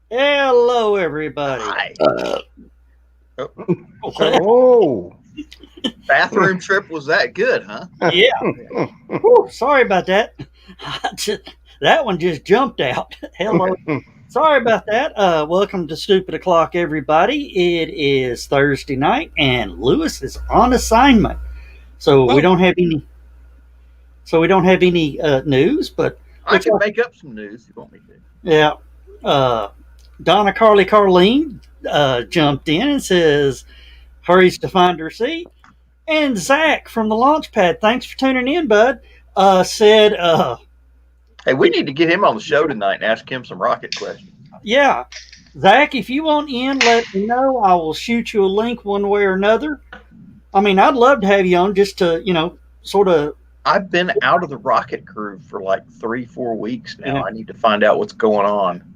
Hello, everybody. Hi. Oh, Bathroom trip was that good, huh? Yeah. Whew, sorry about that. That one just jumped out. Hello. Sorry about that. Welcome to Stupid O'Clock, everybody. It is Thursday night, and Lewis is on assignment, so we don't have any. So we don't have any news, but I can make up some news if you want me to. yeah. Donna Carleen jumped in and says, hurries to find her seat. And Zach from the Launchpad, thanks for tuning in, bud, said, hey, we need to get him on the show tonight and ask him some rocket questions. Yeah. Zach, if you want in, let me know. I will shoot you a link one way or another. I mean, I'd love to have you on just to, sort of. I've been out of the rocket crew for like 3-4 weeks now. Yeah. I need to find out what's going on.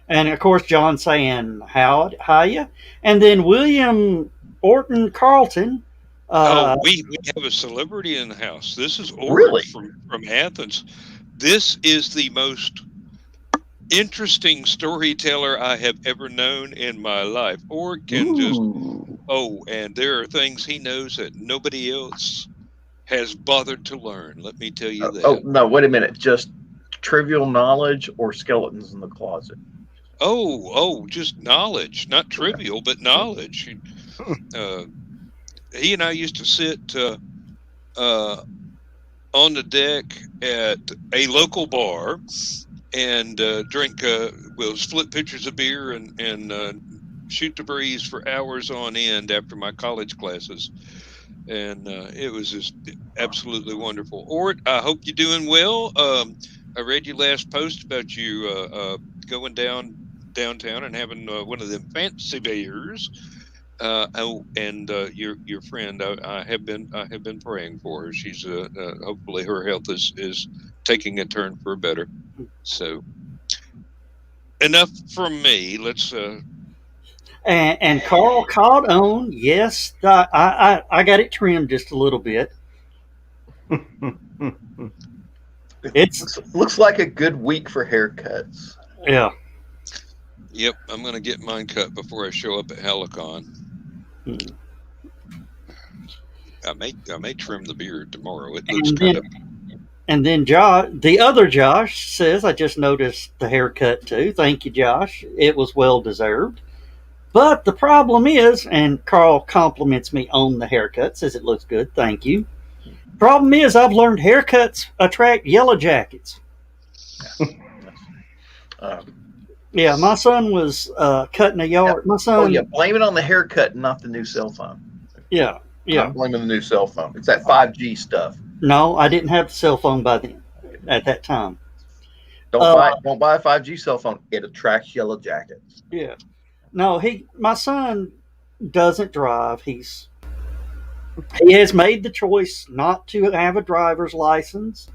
And, of course, John saying, hiya. And then William Orton Carlton. We have a celebrity in the house. This is Orton from Athens. This is the most interesting storyteller I have ever known in my life. Orton and there are things he knows that nobody else has bothered to learn. Let me tell you that. Oh, no, wait a minute. Just trivial knowledge or skeletons in the closet? Just knowledge. Not trivial, but knowledge. He and I used to sit on the deck at a local bar and drink, we'll split pitchers of beer and shoot the breeze for hours on end after my college classes. And it was just absolutely wonderful. Ort, I hope you're doing well. I read your last post about you going downtown and having one of them fancy beers. Your friend, I have been praying for her. She's hopefully her health is taking a turn for better. So enough from me. Let's. And Carl caught on. Yes, I got it trimmed just a little bit. It looks like a good week for haircuts. Yeah. Yep, I'm going to get mine cut before I show up at HallowCon. I may trim the beard tomorrow. It looks kind of. And then Josh, the other Josh, says, I just noticed the haircut too. Thank you, Josh. It was well deserved. But the problem is, and Carl compliments me on the haircut, says it looks good. Thank you. Problem is, I've learned haircuts attract yellow jackets. Yeah, my son was cutting a yard. My son. Oh, yeah, blame it on the haircut, not the new cell phone. Yeah. I'm blaming the new cell phone. It's that 5G stuff. No, I didn't have the cell phone by then. At that time. Don't buy a 5G cell phone. It attracts yellow jackets. Yeah. No, my son doesn't drive. He has made the choice not to have a driver's license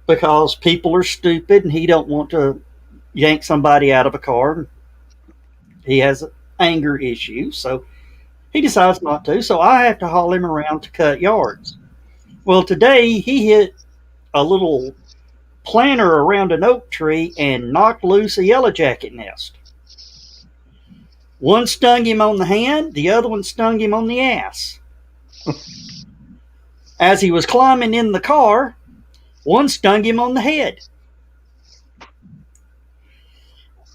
because people are stupid and he don't want to yank somebody out of a car. He has anger issues, so he decides not to. So I have to haul him around to cut yards. Well, today he hit a little planter around an oak tree and knocked loose a yellow jacket nest. One stung him on the hand, the other one stung him on the ass. As he was climbing in the car, one stung him on the head.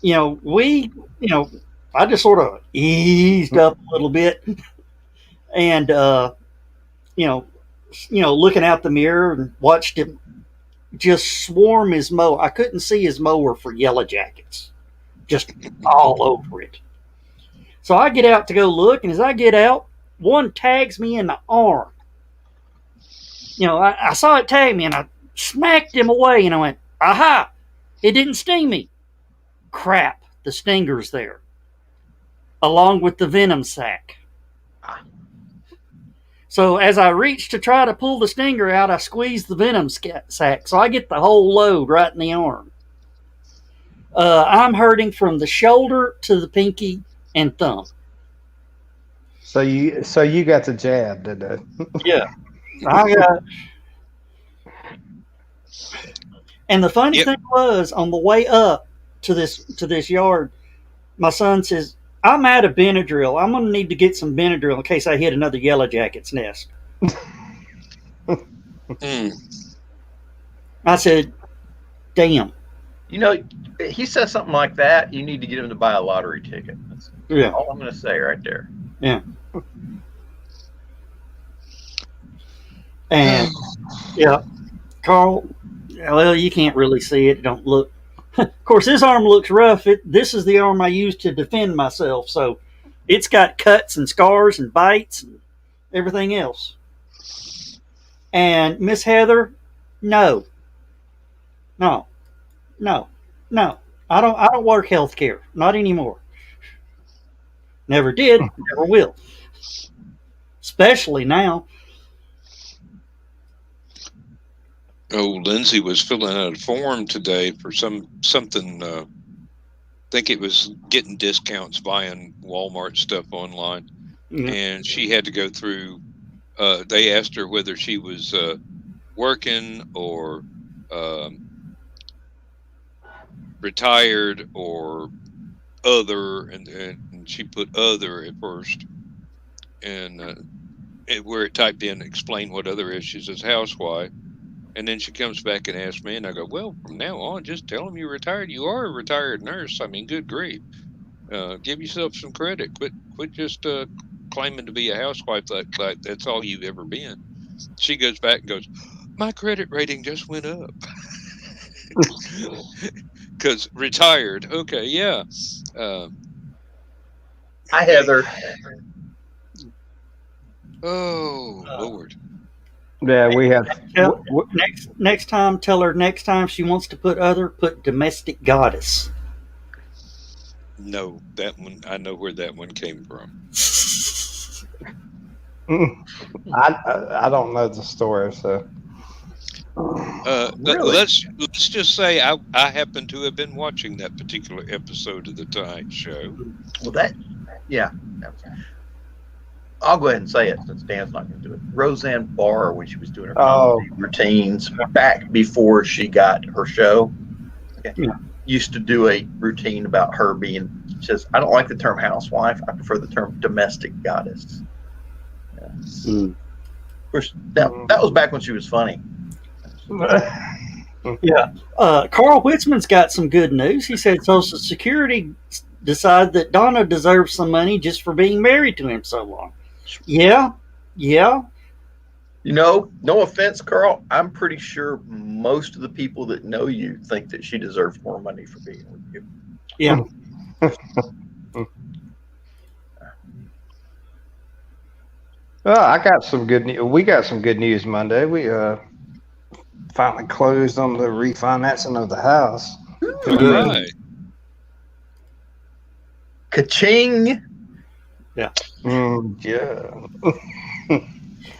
I just sort of eased up a little bit and, looking out the mirror and watched him just swarm his mower. I couldn't see his mower for yellow jackets, just all over it. So I get out to go look, and as I get out, one tags me in the arm. I saw it tag me, and I smacked him away, and I went, aha, it didn't sting me. Crap, the stinger's there, along with the venom sac. So as I reached to try to pull the stinger out, I squeezed the venom sac, so I get the whole load right in the arm. I'm hurting from the shoulder to the pinky and thumb. So you got the jab, did they? Yeah, I got. And the funny thing was, on the way up to this yard, my son says, "I'm out of Benadryl. I'm going to need to get some Benadryl in case I hit another yellow jacket's nest." I said, "Damn." He says something like that, you need to get him to buy a lottery ticket. That's all I'm going to say right there. Yeah. And, yeah, Carl, well, you can't really see it. Don't look. Of course, this arm looks rough. This is the arm I use to defend myself. So it's got cuts and scars and bites and everything else. And Miss Heather, no. I don't work healthcare. Not anymore. Never did. Never will. Especially now. Oh, Lindsay was filling out a form today for something. I think it was getting discounts buying Walmart stuff online, and she had to go through. They asked her whether she was working or retired or other, and she put other at first, and where it typed in explain what other is, she says housewife. And then she comes back and asks me, and I go, well, from now on, just tell them you're retired. You are a retired nurse. I mean, good grief. Give yourself some credit. Quit just claiming to be a housewife like that's all you've ever been. She goes back and goes, my credit rating just went up. Because retired. Okay, yeah. Hi, Heather. Oh, Lord. Yeah, we have. Next time, tell her next time she wants to put domestic goddess. No, that one, I know where that one came from. I don't know the story, so. Really? Let's just say I happen to have been watching that particular episode of the Tonight Show. Well, yeah. I'll go ahead and say it since Dan's not going to do it. Roseanne Barr, when she was doing her comedy routines back before she got her show, used to do a routine about her being. She says, "I don't like the term housewife. I prefer the term domestic goddess." Yeah. Of course, that was back when she was funny. Yeah. Carl Whitzman's got some good news. He said Social Security decided that Donna deserves some money just for being married to him so long. Yeah. No offense, Carl. I'm pretty sure most of the people that know you think that she deserves more money for being with you. Yeah. Well, I got some good news. We got some good news Monday. We finally closed on the refinancing of the house. Right. Ka-ching! Yeah.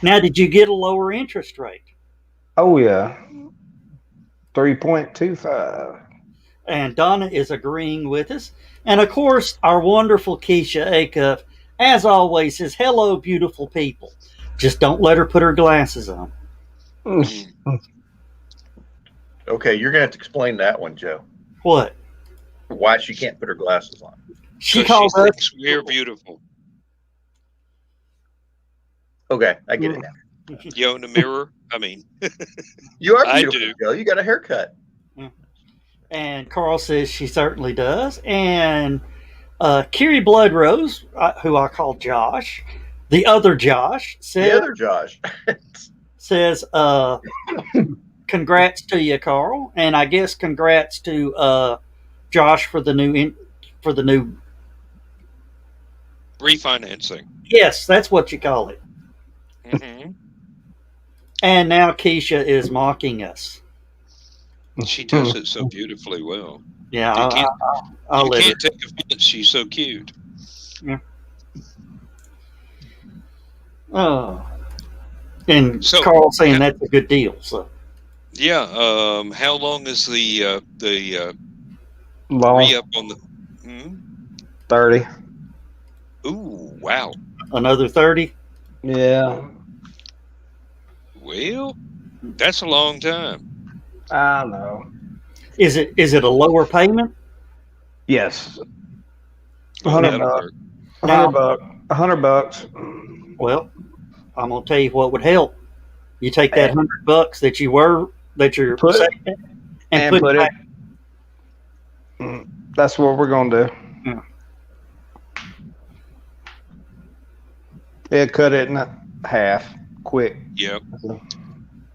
Now, did you get a lower interest rate? Oh yeah, 3.25. And Donna is agreeing with us. And of course, our wonderful Keisha Acuff, as always, says, hello, beautiful people. Just don't let her put her glasses on. Okay, you're going to have to explain that one, Joe. What? Why she can't put her glasses on. She 'Cause called she us. thinks we're beautiful. Okay, I get it now. You own a mirror? I mean, You are I beautiful, do. Joe. You got a haircut. And Carl says she certainly does. And Kiri Bloodrose, who I call Josh, the other Josh, The other Josh. says congrats to you, Carl, and I guess congrats to Josh for the new Refinancing. Yes, that's what you call it. Hmm. And now Keisha is mocking us. She does it so beautifully well. Yeah, You can't, I'll you let can't take offense. She's so cute. her. Oh, and So, Carl saying that's a good deal. So yeah. How long is the Long re-up on the? Hmm? 30. Ooh, wow. another 30. Yeah, Well, that's a long time. I know. Is it a lower payment? Yes, Well, 100 that'll bucks. work. 100 bucks. 100 bucks. Well, I'm gonna tell you what would help. You take that $100 that you're Put it saving and put it back. That's what we're gonna do. Yeah. Yeah, cut it in half, quick. Yep.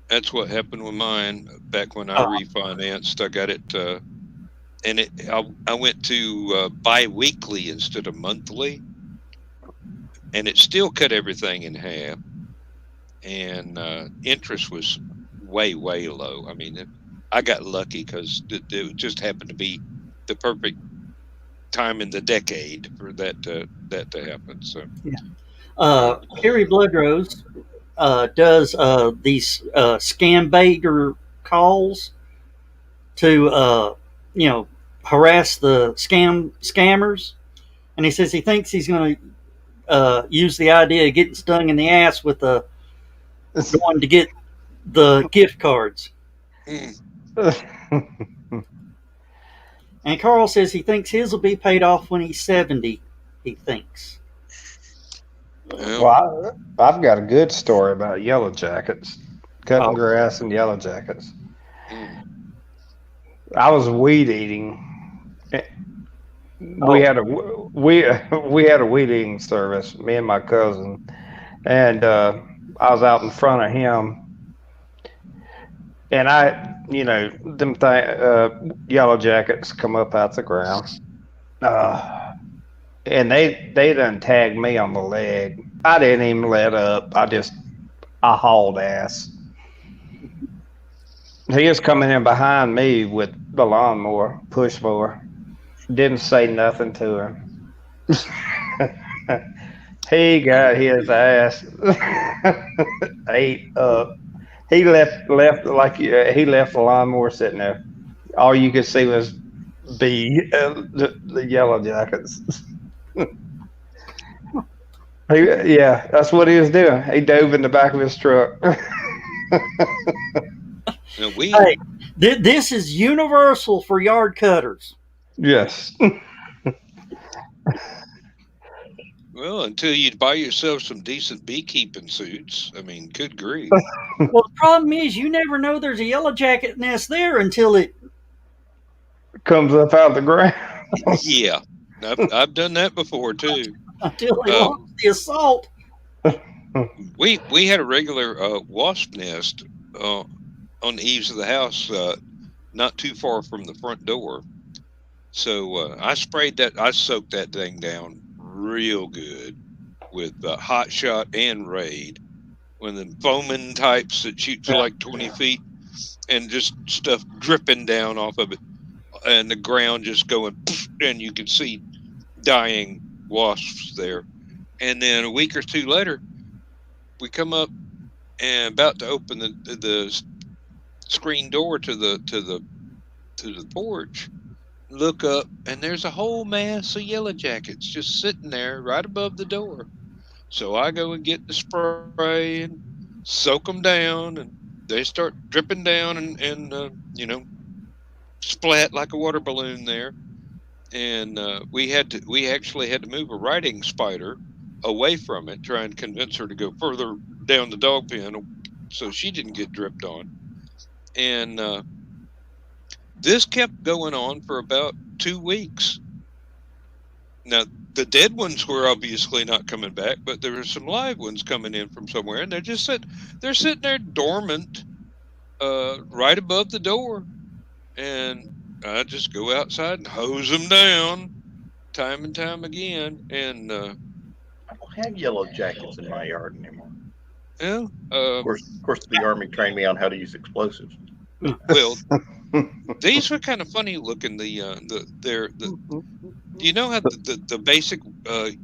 That's what happened with mine back when I refinanced. I got it, and I went to bi-weekly instead of monthly, and it still cut everything in half. And interest was way low. I mean, I got lucky because it just happened to be the perfect time in the decade for that to happen. So Carrie Bloodrose does these scam baiter calls to harass the scammers, and he says he thinks he's going to use the idea of getting stung in the ass with going to get the gift cards. And Carl says he thinks his will be paid off when he's 70. He thinks. Well, I've got a good story about yellow jackets, cutting grass and yellow jackets. I was weed eating. We had a weed eating service, me and my cousin, and I was out in front of him, and yellow jackets come up out the ground, and they done tagged me on the leg. I didn't even let up. I hauled ass. He was coming in behind me with the lawnmower, push mower. Didn't say nothing to him. He got his ass ate up. He left he left the lawnmower sitting there. All you could see was the yellow jackets. Yeah, that's what he was doing. He dove in the back of his truck. Hey, this is universal for yard cutters. Yes. Well, until you buy yourself some decent beekeeping suits. I mean, good grief. Well, the problem is you never know there's a yellow jacket nest there until it comes up out the ground. Yeah, I've done that before too. Until they launch the assault. We had a regular wasp nest on the eaves of the house, not too far from the front door. So I soaked that thing down real good with Hot Shot and Raid, one of them foaming types that shoot for like 20 feet, and just stuff dripping down off of it, and the ground just going, and you can see dying wasps there. And then a week or two later, we come up and about to open the screen door to the porch. Look up, and there's a whole mass of yellow jackets just sitting there right above the door. So I go and get the spray and soak them down, and they start dripping down and splat like a water balloon there. and we actually had to move a riding spider away from it, try and convince her to go further down the dog pen so she didn't get dripped on. And this kept going on for about 2 weeks. Now, the dead ones were obviously not coming back, but there were some live ones coming in from somewhere, and they're sitting there dormant, right above the door. And I just go outside and hose them down time and time again. And I don't have yellow jackets in my yard anymore. yeah, of course, the Army trained me on how to use explosives. Well, these were kind of funny looking. Do you know how the basic the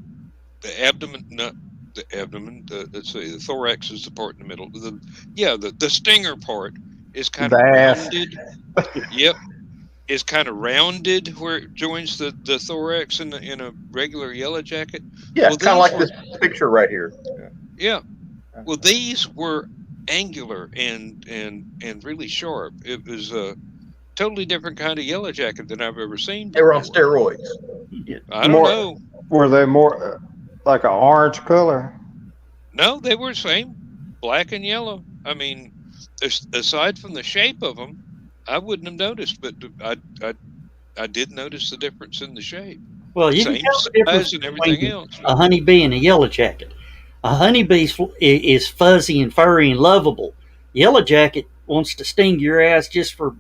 abdomen, not the abdomen, let's see, the thorax is the part in the middle. The stinger part is kind of rounded. Yep, is kind of rounded where it joins the thorax in a regular yellow jacket. Yeah, kind of like this picture right here. Yeah. Well, these were angular and really sharp. It was a totally different kind of yellow jacket than I've ever seen before. They were on steroids. I don't know. Were they more like an orange color? No, they were the same, black and yellow. I mean, aside from the shape of them, I wouldn't have noticed, but I did notice the difference in the shape. Well, you can tell the difference and everything else. A honeybee and a yellow jacket. A honeybee is fuzzy and furry and lovable. Yellow jacket wants to sting your ass just for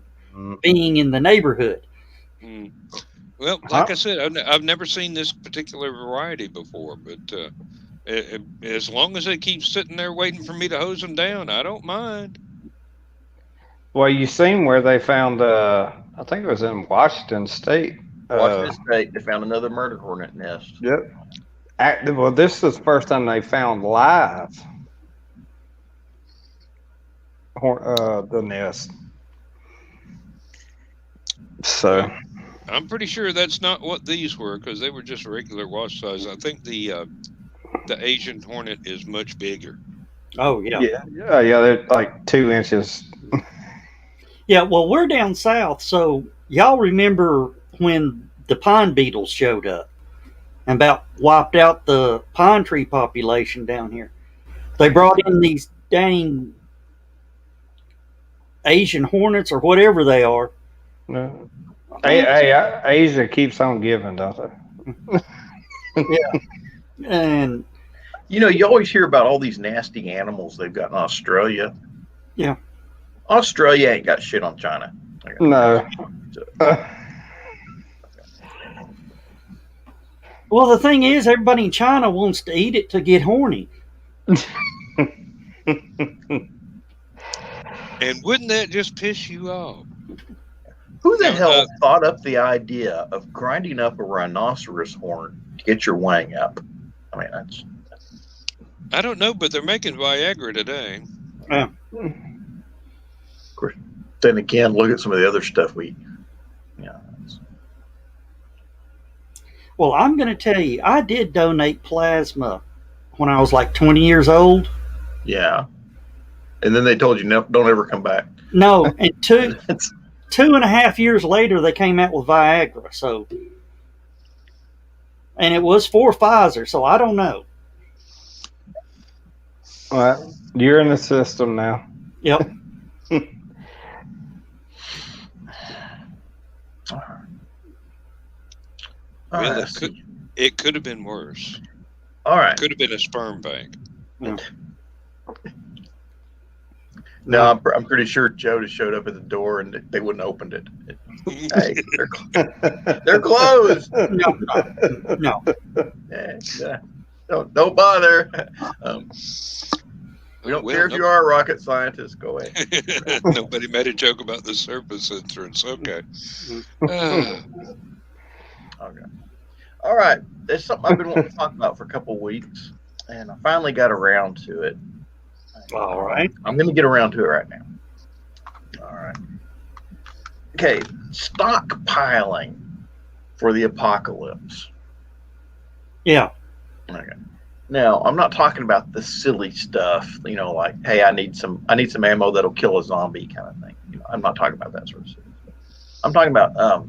being in the neighborhood. Mm. Well, like I said, I've never seen this particular variety before, but as long as they keep sitting there waiting for me to hose them down, I don't mind. Well, you seen where they found, I think it was in Washington State. Washington State, they found another murder hornet nest. Yep. Well, this is the first time they found live the nest. So I'm pretty sure that's not what these were, because they were just regular wasp size. I think the Asian hornet is much bigger. Oh yeah. Yeah. They're like 2 inches. Yeah. Well, we're down south, so y'all remember when the pine beetles showed up and about wiped out the pine tree population down here. They brought in these dang Asian hornets or whatever they are. No. Hey, Asia keeps on giving, don't they? Yeah. And you always hear about all these nasty animals they've got in Australia. Yeah. Australia ain't got shit on China. No. Well, the thing is, everybody in China wants to eat it to get horny. And wouldn't that just piss you off? Who the hell thought up the idea of grinding up a rhinoceros horn to get your wang up? I mean, that's... I don't know, but they're making Viagra today. Yeah. Of course. Then again, look at some of the other stuff we... Well, I'm going to tell you, I did donate plasma when I was like 20 years old. Yeah. And then they told you, no, don't ever come back. No, and 2.5 years later, they came out with Viagra. So, and it was for Pfizer, so I don't know. Well, you're in the system now. Yep. Well, it could have been worse. All right. It could have been a sperm bank. Yeah. No, I'm pretty sure Joe just showed up at the door and they wouldn't have opened it. Hey, they're closed. No. Don't bother. We don't care if you are a rocket scientist. Go ahead. Nobody made a joke about the surface entrance. Okay. Okay. All right. There's something I've been wanting to talk about for a couple of weeks, and I finally got around to it. All right. I'm going to get around to it right now. All right. Okay. Stockpiling for the apocalypse. Yeah. Okay. Now, I'm not talking about the silly stuff, like, hey, I need some ammo that'll kill a zombie kind of thing. I'm not talking about that sort of stuff. I'm talking about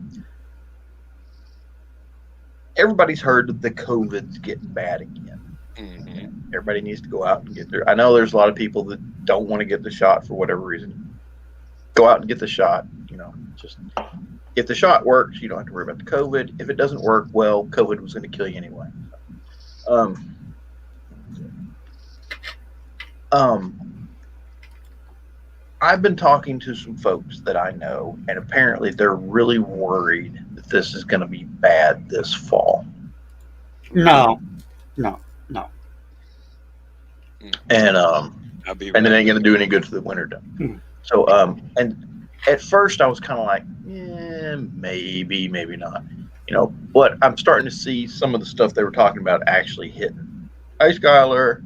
everybody's heard that the COVID's getting bad again. Mm-hmm. Everybody needs to go out and get I know there's a lot of people that don't want to get the shot for whatever reason. Go out and get the shot. Just if the shot works, you don't have to worry about the COVID. If it doesn't work, well, COVID was going to kill you anyway. I've been talking to some folks that I know, and apparently they're really worried that this is going to be bad this fall. No. And it ain't going to do any good for the winter time. Hmm. So, and at first I was kind of like, maybe not. But I'm starting to see some of the stuff they were talking about actually hitting. Hey, Skylar.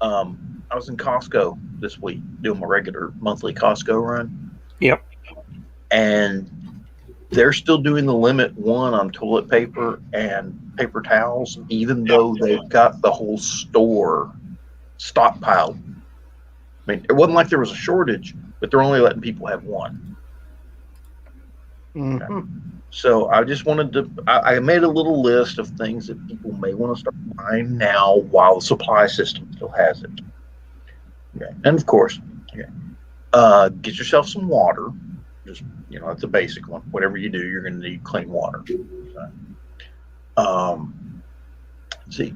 I was in Costco this week doing my regular monthly Costco run. Yep. And they're still doing the limit 1 on toilet paper and paper towels, even though they've got the whole store stockpiled. I mean, it wasn't like there was a shortage, but they're only letting people have 1. Mm-hmm. Okay. So I just wanted to, I made a little list of things that people may want to start buying now while the supply system still has it. Okay. And of course, get yourself some water. Just, that's a basic one. Whatever you do, you're going to need clean water. Okay. Let's see.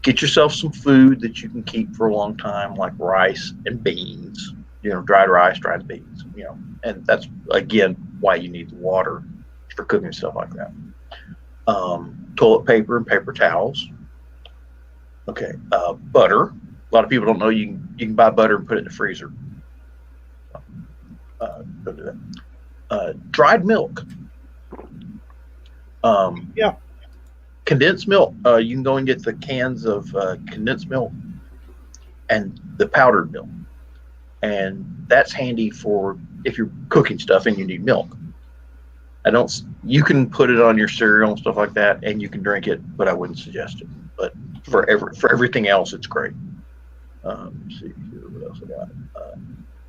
Get yourself some food that you can keep for a long time, like rice and beans, dried rice, dried beans, and that's, again, why you need the water for cooking stuff like that. Toilet paper and paper towels. Okay. Butter. A lot of people don't know you can buy butter and put it in the freezer. Don't do that. Dried milk. Condensed milk. You can go and get the cans of condensed milk and the powdered milk. And that's handy for if you're cooking stuff and you need milk. You can put it on your cereal and stuff like that, and you can drink it, but I wouldn't suggest it. But for everything else, it's great. Let's see what else I got.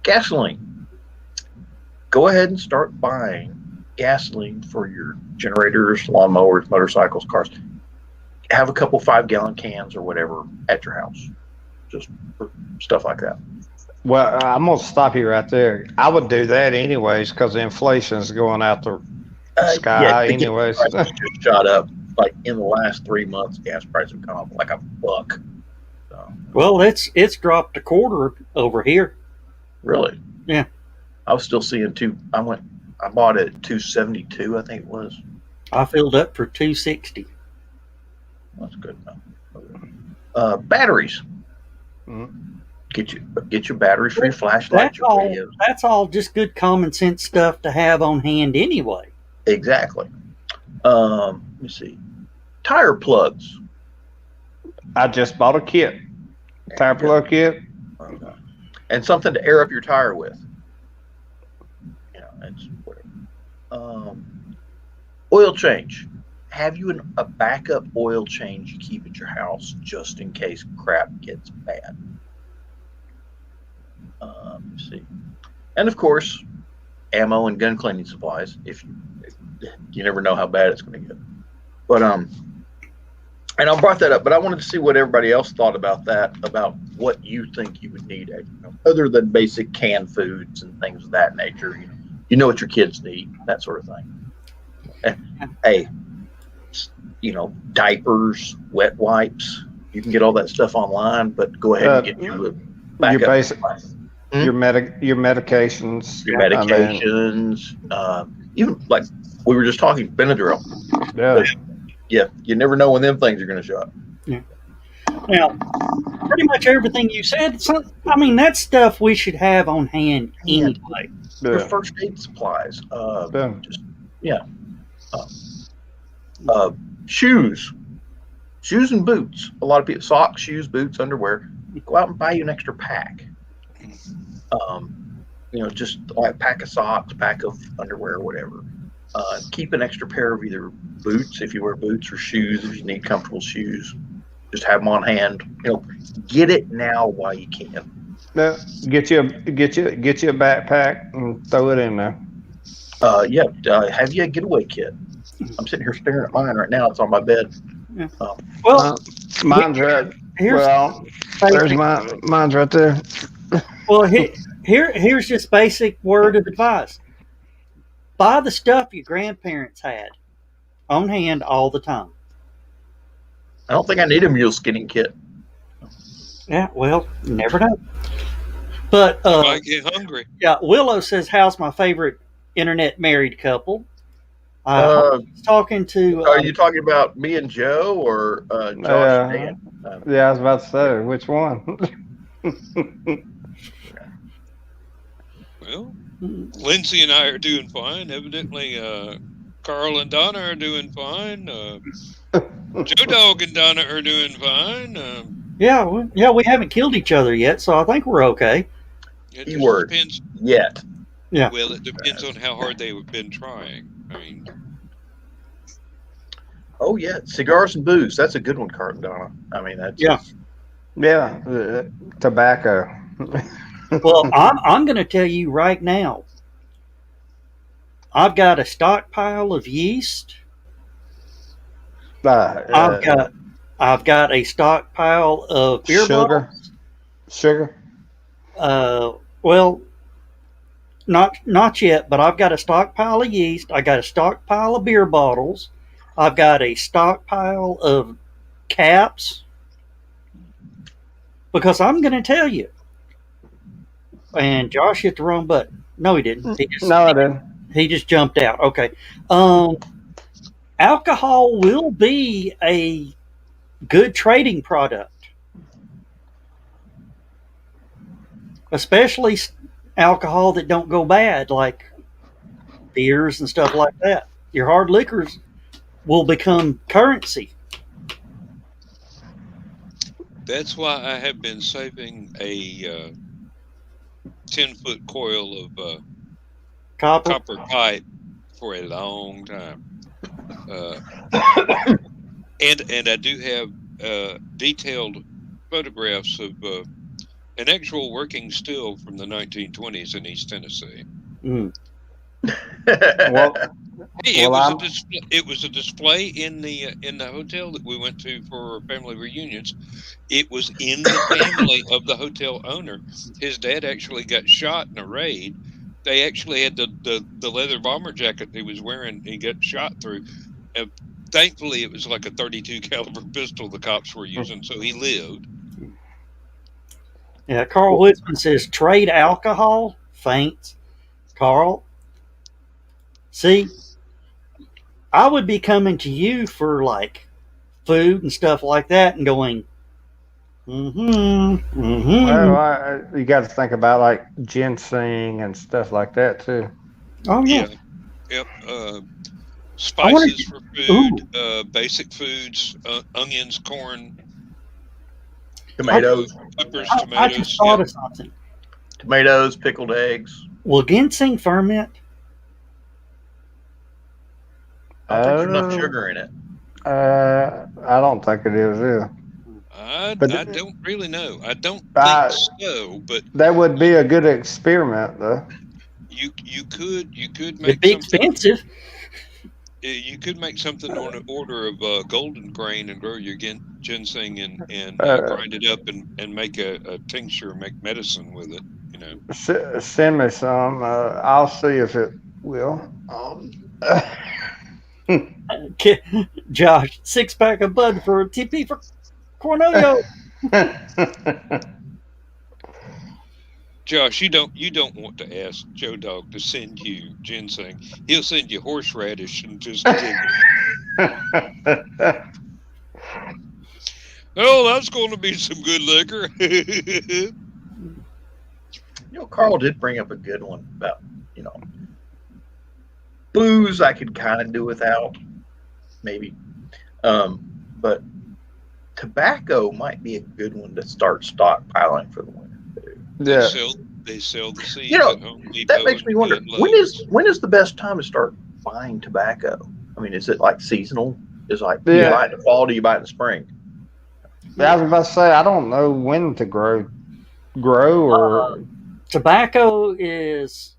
Gasoline. Go ahead and start buying gasoline for your generators, lawnmowers, motorcycles, cars. Have a couple 5-gallon cans or whatever at your house. Just stuff like that. Well, I'm going to stop you right there. I would do that anyways because inflation is going out the sky anyways. Just shot up. Like in the last 3 months, gas prices have gone up like $1. So. Well, it's dropped a quarter over here. Really? Yeah. I was still seeing I bought it at $2.72, I think it was. I filled up for $2.60. That's good enough. Batteries. Mm-hmm. Get your batteries for your flashlight, your radios. That's all just good common sense stuff to have on hand anyway. Exactly. Let me see. Tire plugs. I just bought a kit. Tire plug kit. Okay. And something to air up your tire with. It's whatever. Oil change. Have you a backup oil change you keep at your house just in case crap gets bad? Let's see. And of course, ammo and gun cleaning supplies. If you never know how bad it's going to get. But and I brought that up, but I wanted to see what everybody else thought about that, about what you think you would need, other than basic canned foods and things of that nature. You know what your kids need, that sort of thing. And, hey, diapers, wet wipes. You can get all that stuff online, but go ahead and get you a backup. Your basic, your medications. Your medications. Even like we were just talking, Benadryl. Yeah. Yeah, you never know when them things are going to show up. Yeah. Now, pretty much everything you said, that stuff we should have on hand anyway. Your first aid supplies. Shoes and boots. A lot of people, socks, shoes, boots, underwear. Go out and buy you an extra pack. Just like a pack of socks, pack of underwear, or whatever. Keep an extra pair of either boots if you wear boots, or shoes if you need comfortable shoes. Just have them on hand. Get it now while you can. Get you a backpack and throw it in there. Yeah. Have you a getaway kit? I'm sitting here staring at mine right now. It's on my bed. Yeah. Well, mine's right. here's there's mine's right there. Well, here's just basic word of advice: buy the stuff your grandparents had on hand all the time. I don't think I need a mule skinning kit. Yeah, well, you never know. But I might get hungry. Yeah, Willow says, "How's my favorite internet married couple?" I was talking to. Are you talking about me and Joe or Josh and Dan? Yeah, I was about to say which one. Well, Lindsay and I are doing fine. Evidently, Carl and Donna are doing fine. Joe Dog and Donna are doing fine. Yeah, we haven't killed each other yet, so I think we're okay. It Keyword depends. Yet. Yeah. Well, it depends on how hard they've been trying. I mean. Oh yeah, cigars and booze. That's a good one, Carl and Donna. I mean, that's tobacco. Well, I'm going to tell you right now. I've got a stockpile of yeast. I've got a stockpile of beer bottles. Sugar. Well, not yet, but I've got a stockpile of yeast. I got a stockpile of beer bottles. I've got a stockpile of caps. Because I'm going to tell you. And Josh hit the wrong button. No, he didn't. I didn't. He just jumped out. Okay. Alcohol will be a good trading product. Especially alcohol that don't go bad, like beers and stuff like that. Your hard liquors will become currency. That's why I have been saving a 10-foot coil of copper pipe for a long time. And I do have detailed photographs of an actual working still from the 1920s in East Tennessee. Mm. It was a display in the hotel that we went to for family reunions. It was in the family of the hotel owner. His dad actually got shot in a raid. They actually had the leather bomber jacket he was wearing. He got shot through. Thankfully, it was like a .32 caliber pistol the cops were using, so he lived. Yeah, Carl Whitman says trade alcohol. Thanks, Carl. See, I would be coming to you for like food and stuff like that and going, Well, you got to think about like ginseng and stuff like that too. Oh, yeah. Yep. Spices for food, basic foods, onions, corn, tomatoes, peppers, tomatoes. I just thought of something. Tomatoes, pickled eggs. Will ginseng ferment? I don't think there's enough sugar in it. I don't think it is either. I don't really know. I don't think so, but that would be a good experiment, though. You could make It'd be expensive. You could make something on an order of golden grain and grow your ginseng and grind it up and make a tincture, make medicine with it. You know. Send me some. I'll see if it will. Josh, 6-pack of bud for a TP for Cornelio. Josh, you don't want to ask Joe Dog to send you ginseng. He'll send you horseradish and just oh, that's going to be some good liquor. Carl did bring up a good one about, booze I could kind of do without, maybe. But tobacco might be a good one to start stockpiling for the winter. Yeah. They sell the seeds at Home Depot. That makes me wonder, when is the best time to start buying tobacco? I mean, is it like seasonal? Is like, do you buy it in the fall, do you buy it in the spring? I was about to say, I don't know when to grow or tobacco is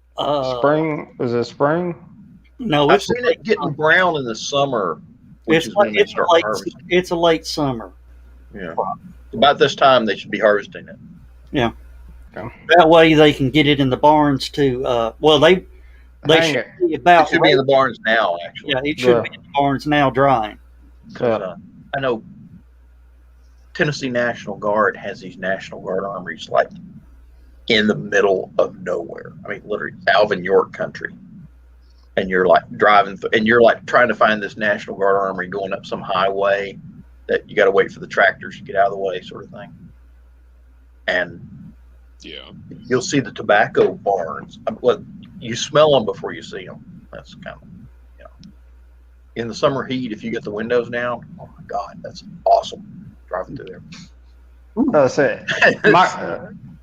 spring. Is it spring? No, I've seen it getting brown in the summer, which is when they start harvesting. It's a late summer. Yeah. About this time, they should be harvesting it. Yeah. That way they can get it in the barns too. They should be about. It should be in the barns now, actually. Yeah, it should be in the barns now, drying. I know Tennessee National Guard has these National Guard armories like in the middle of nowhere. I mean, literally Alvin York country. And you're like driving and you're like trying to find this National Guard armory going up some highway that you got to wait for the tractors to get out of the way, sort of thing. And you'll see the tobacco barns. You smell them before you see them. That's kind of, in the summer heat, if you get the windows down, oh my God, that's awesome driving through there. That's it.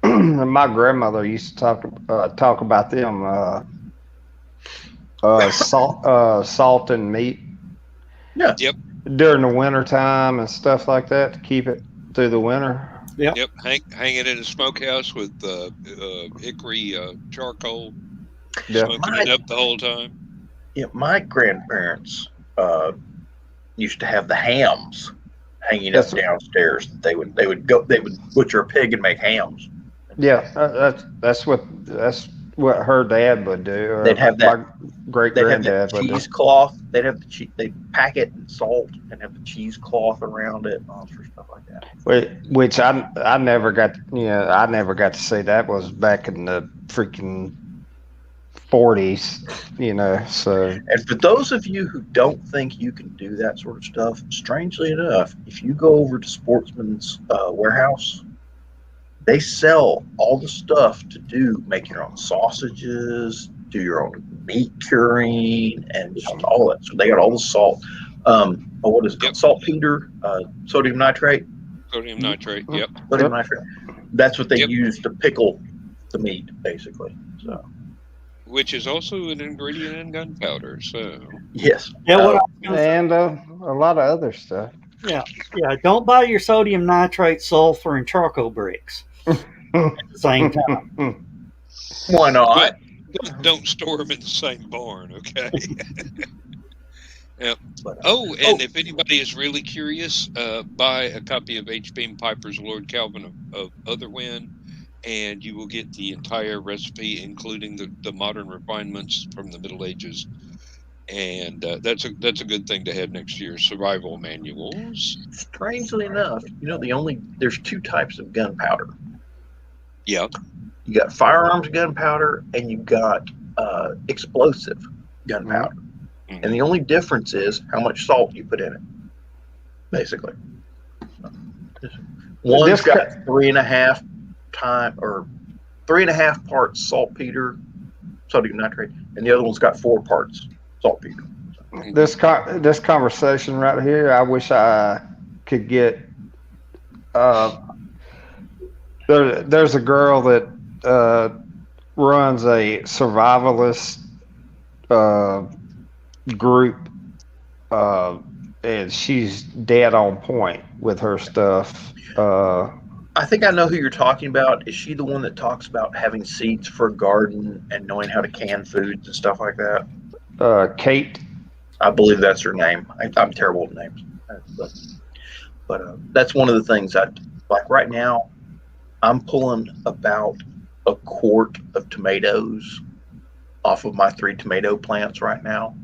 My grandmother used to talk about them salt and meat. Yeah. Yep. During the winter time and stuff like that to keep it through the winter. Yep. Hang it in a smokehouse with hickory charcoal. Yeah. Smoking it up the whole time. Yeah, my grandparents used to have the hams hanging up downstairs. They would butcher a pig and make hams. Yeah, that's what her dad would do. Or they'd have that. My great granddad would cheesecloth. They'd have they'd pack it in salt and have the cheesecloth around it and all sorts of stuff like that. Which I never got. I never got to see. That was back in the freaking 40s. So. And for those of you who don't think you can do that sort of stuff, strangely enough, if you go over to Sportsman's Warehouse, they sell all the stuff to make your own sausages, do your own meat curing, and just all that. So they got all the salt. What is it? Yep. Saltpeter, sodium nitrate. Sodium nitrate. Yep. Sodium nitrate. That's what they use to pickle the meat, basically. So. Which is also an ingredient in gunpowder. So. Yes. Yeah. And a lot of other stuff. Yeah. Don't buy your sodium nitrate, sulfur, and charcoal bricks at the same time. Why not? Don't store them in the same barn, okay? Yep. If anybody is really curious, buy a copy of H. Beam Piper's Lord Calvin of Otherwind, and you will get the entire recipe, including the modern refinements from the Middle Ages. And that's a good thing to have next year's survival manuals. Strangely enough, there's two types of gunpowder. Yeah. You got firearms gunpowder and you got explosive gunpowder. Mm-hmm. And the only difference is how much salt you put in it, basically. One's got 3.5 parts saltpeter, sodium nitrate, and the other one's got 4 parts saltpeter. This conversation right here, I wish I could get. There's a girl that runs a survivalist group, and she's dead on point with her stuff. I think I know who you're talking about. Is she the one that talks about having seeds for a garden and knowing how to can foods and stuff like that? Kate. I believe that's her name. I'm terrible with names. But that's one of the things like right now. I'm pulling about a quart of tomatoes off of my 3 tomato plants right now.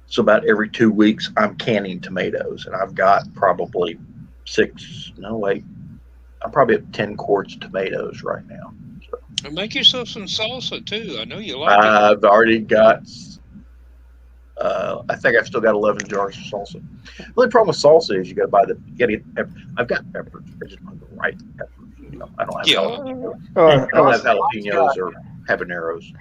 So about every 2 weeks, I'm canning tomatoes, and I've got probably I'm probably at 10 quarts of tomatoes right now. So. And make yourself some salsa too. I know you like it. I've already got. I think I've still got 11 jars of salsa. The only problem with salsa is you got to buy I've got peppers. I just want the right peppers. I don't have jalapenos. I don't have jalapenos or habaneros.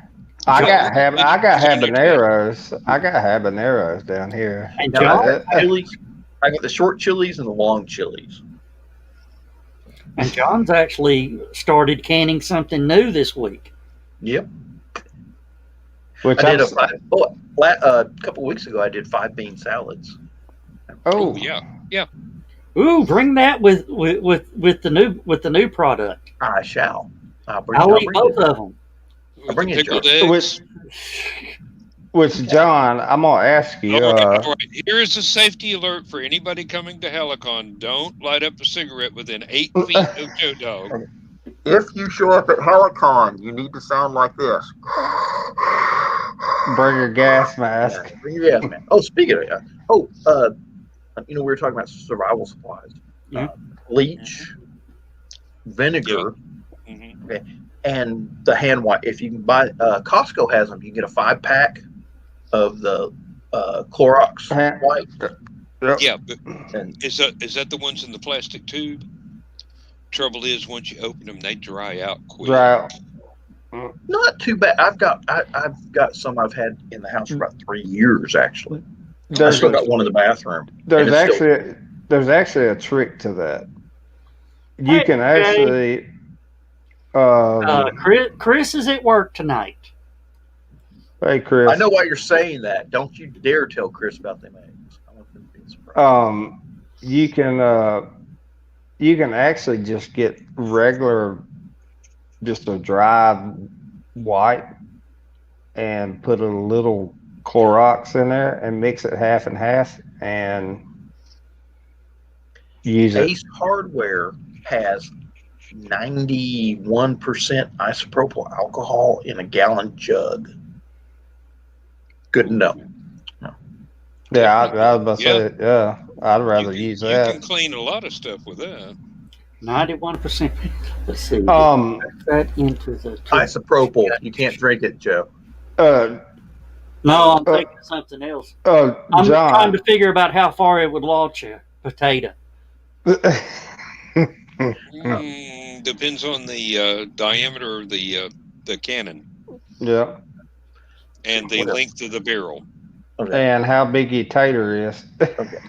I got habaneros. I got habaneros down here. And I got the short chilies and the long chilies. And John's actually started canning something new this week. Yep. Which I did a couple of weeks ago. I did 5 bean salads. Oh yeah. Ooh, bring that with the new product. I shall. I'll eat both of them. I'll bring you pickled eggs. eggs. Which, John, I'm gonna ask you. All right. Here is a safety alert for anybody coming to HallowCon. Don't light up a cigarette within 8 feet of Joe Dog. If you show up at HallowCon, you need to sound like this. Bring your gas mask. Yeah, bring your gas mask. Oh, speaking of that, we were talking about survival supplies. Bleach, vinegar, okay, and the hand wipe. If you can buy, Costco has them. You can get a 5-pack of the Clorox wipe. Yeah, but is that the ones in the plastic tube? Trouble is, once you open them, they dry out quick. Not too bad. I've got some I've had in the house for about 3 years actually. I still got one in the bathroom. There's actually a trick to that. You can actually. Chris is at work tonight. Hey, Chris. I know why you're saying that. Don't you dare tell Chris about them eggs. I want them to be surprised. You can actually just get just a dry wipe and put a little Clorox in there and mix it half and half and use it. Ace Hardware has 91% isopropyl alcohol in a gallon jug. Good to know. Yeah, I was about to say, yeah, I'd rather use that. You can clean a lot of stuff with that. 91%. Let's see. That into the isopropyl. You can't drink it, Joe. No, I'm thinking something else. I'm John, trying to figure about how far it would launch a potato. Depends on the diameter of the cannon. Yeah. And the length of the barrel. Okay. And how big your tater is. Okay.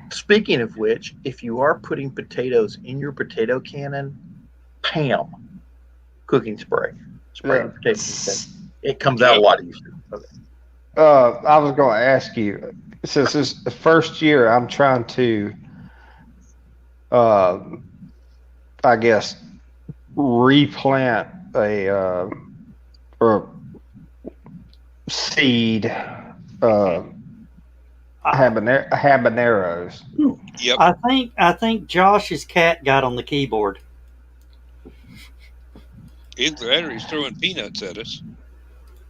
Speaking of which, if you are putting potatoes in your potato cannon, Pam cooking spray. Spray the potatoes. It comes out a lot easier. Okay. I was going to ask you, since this is the first year I'm trying to, I guess, replant a or seed habaneros. Yep. I think Josh's cat got on the keyboard. Either that or he's throwing peanuts at us.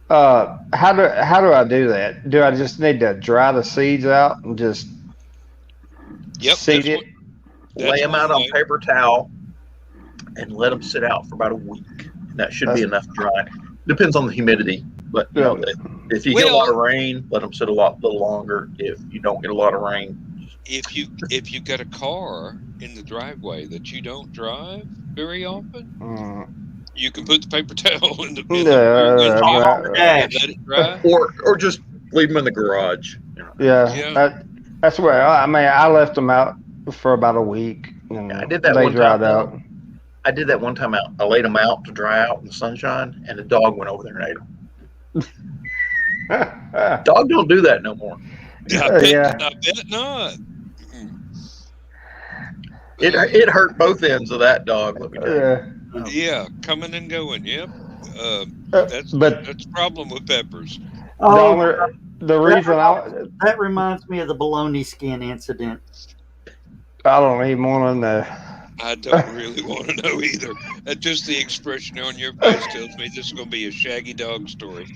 How do I do that? Do I just need to dry the seeds out and just seed it? Lay them out on paper towel and let them sit out for about a week. That should be enough dry. Depends on the humidity, but if you get a lot of rain, let them sit a little longer. If you don't get a lot of rain, if you got a car in the driveway that you don't drive very often, you can put the paper towel in the window and let it dry, or just leave them in the garage. That's where I left them out for about a week. And I did that they one dried time. out. I did that one time out. I laid them out to dry out in the sunshine, and the dog went over there and ate them. Dog don't do that no more. I bet not. It hurt both ends of that dog. Let me tell you. Yeah, coming and going. Yep. That's the problem with peppers. The reason that reminds me of the bologna skin incident. I don't even want to know. I don't really want to know either. Just the expression on your face tells me this is going to be a shaggy dog story.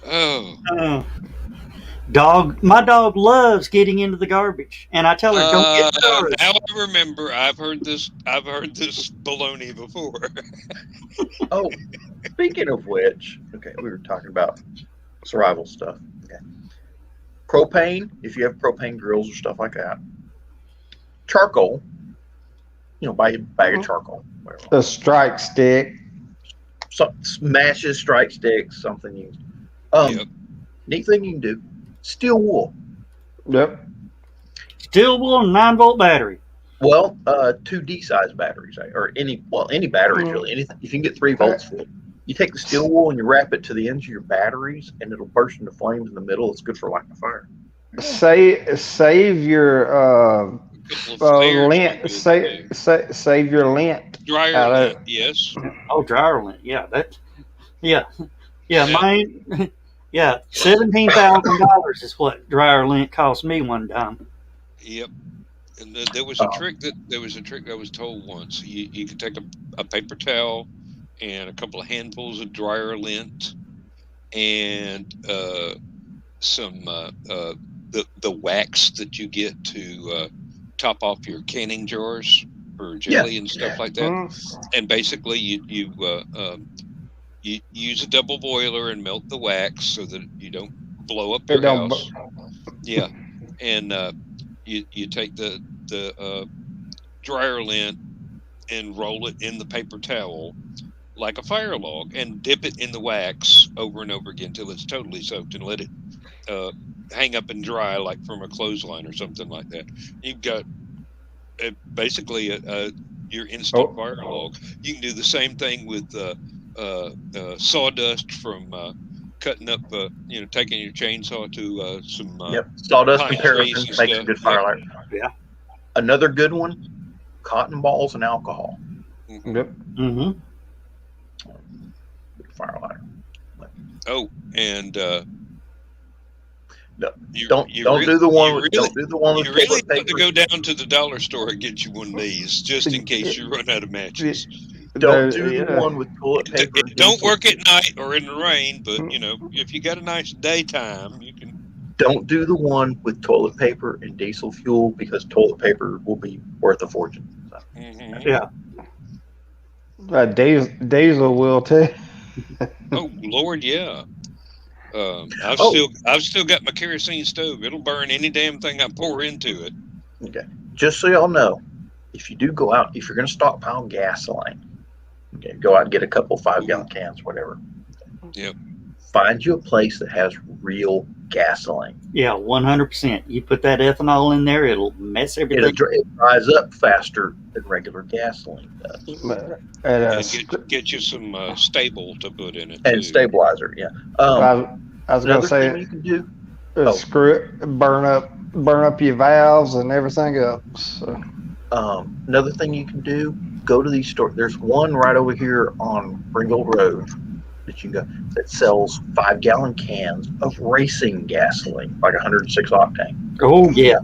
My dog loves getting into the garbage, and I tell her don't get garbage. Now I remember, I've heard this baloney before. Speaking of which, we were talking about survival stuff. Okay, propane. If you have propane grills or stuff like that, charcoal. Buy a bag of charcoal. The strike stick. Matches, strike sticks, something you. Neat thing you can do: steel wool. Yep. Steel wool and 9-volt battery. Well, 2D size batteries, or any batteries really. Anything. If you can get 3 volts for it, you take the steel wool and you wrap it to the ends of your batteries, and it'll burst into flames in the middle. It's good for lighting a fire. Save your lint. Save your lint. Dryer lint, yes. Oh, dryer lint. Yeah, Yeah, mine. Yeah, $17,000 is what dryer lint cost me one time. Yep. And there was a trick that I was told once. You could take a paper towel and a couple of handfuls of dryer lint and some the wax that you get to top off your canning jars for jelly and stuff like that. And basically, you use a double boiler and melt the wax so that you don't blow up your house. Yeah, and you take the dryer lint and roll it in the paper towel like a fire log and dip it in the wax over and over again until it's totally soaked and let it hang up and dry like from a clothesline or something like that. You've got basically your instant fire log. You can do the same thing with sawdust from cutting up, taking your chainsaw to some sawdust and paraffin makes a good firelighter. Yeah. Another good one, cotton balls and alcohol. Mm-hmm. Yep. Mm-hmm. Firelighter. Oh, and don't do the one with you really paper. have to go down to the dollar store and get you one of these just in case you run out of matches. Don't do the one with toilet paper. It don't work at night or in the rain, but if you got a nice daytime, you can. Don't do the one with toilet paper and diesel fuel because toilet paper will be worth a fortune. So. Mm-hmm. Yeah. Diesel will too. Oh Lord, yeah. I've still got my kerosene stove. It'll burn any damn thing I pour into it. Okay. Just so y'all know, if you do go out, if you're going to stockpile gasoline, okay, go out and get a couple 5-gallon cans, whatever. Yep. Find you a place that has real gasoline. Yeah, 100%. You put that ethanol in there, it'll mess everything. It dries up faster than regular gasoline does. And get you some stable to put in it. And too. Stabilizer, yeah. I was going to say, you can do. burn up your valves and everything else. So. Another thing you can do, go to these stores. There's one right over here on Ringgold Road that you can go that sells 5-gallon cans of racing gasoline, like 106 octane. Oh yeah.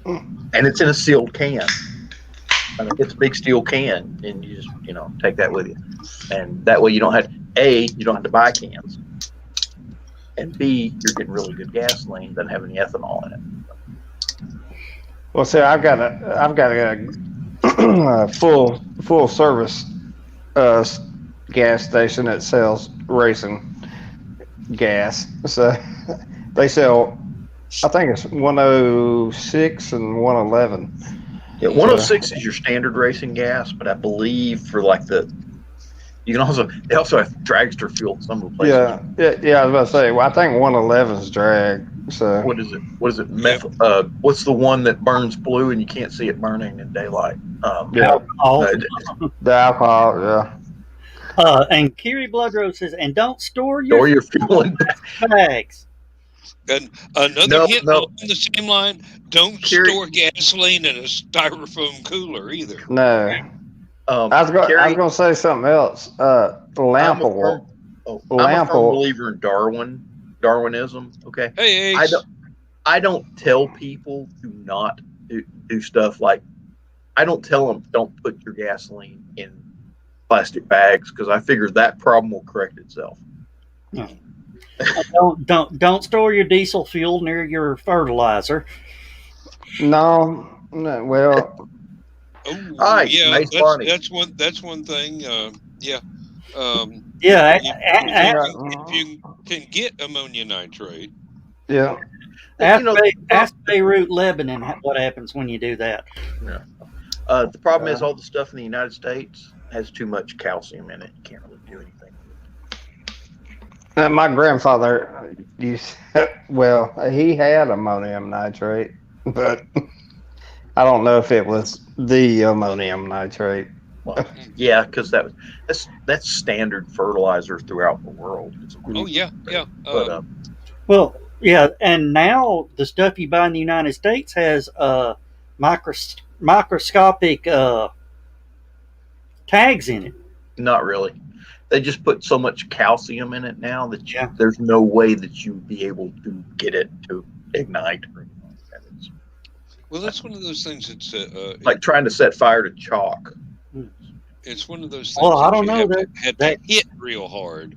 And it's in a sealed can. I mean, it's a big steel can, and you just take that with you, and that way you don't have to buy cans, and B, you're getting really good gasoline, doesn't have any ethanol in it. Well, see, I've got a full service gas station that sells racing gas. So they sell, I think it's 106 and 111. Yeah, 106 is your standard racing gas, but I believe for they also have dragster fuel in some of the places. Yeah. I was about to say, well, I think 111 is drag. So what is it? What's the one that burns blue and you can't see it burning in daylight? Alcohol. The alcohol, yeah. And Kiri Bloodrose says, and don't store your fuel in bags. And another hint on the same line: don't store gasoline in a styrofoam cooler either. No. I was going to say something else. I'm a firm believer in Darwinism. Okay. Hey, I don't tell people to not do stuff like. I don't tell them don't put your gasoline in plastic bags because I figure that problem will correct itself. No. Don't store your diesel fuel near your fertilizer. No. Well. Oh, yeah, that's one thing. Yeah. If you can get ammonia nitrate. Yeah. Ask Beirut, Lebanon, what happens when you do that. Yeah. The problem is all the stuff in the United States has too much calcium in it. You can't really do anything. My grandfather he had ammonium nitrate, but I don't know if it was the ammonium nitrate. Well, yeah, because that's standard fertilizer throughout the world. Oh yeah. And now the stuff you buy in the United States has microscopic tags in it. Not really. They just put so much calcium in it now that there's no way that you would be able to get it to ignite. Well, that's one of those things that's like trying to set fire to chalk. It's one of those things Well, I that don't you know have to hit real hard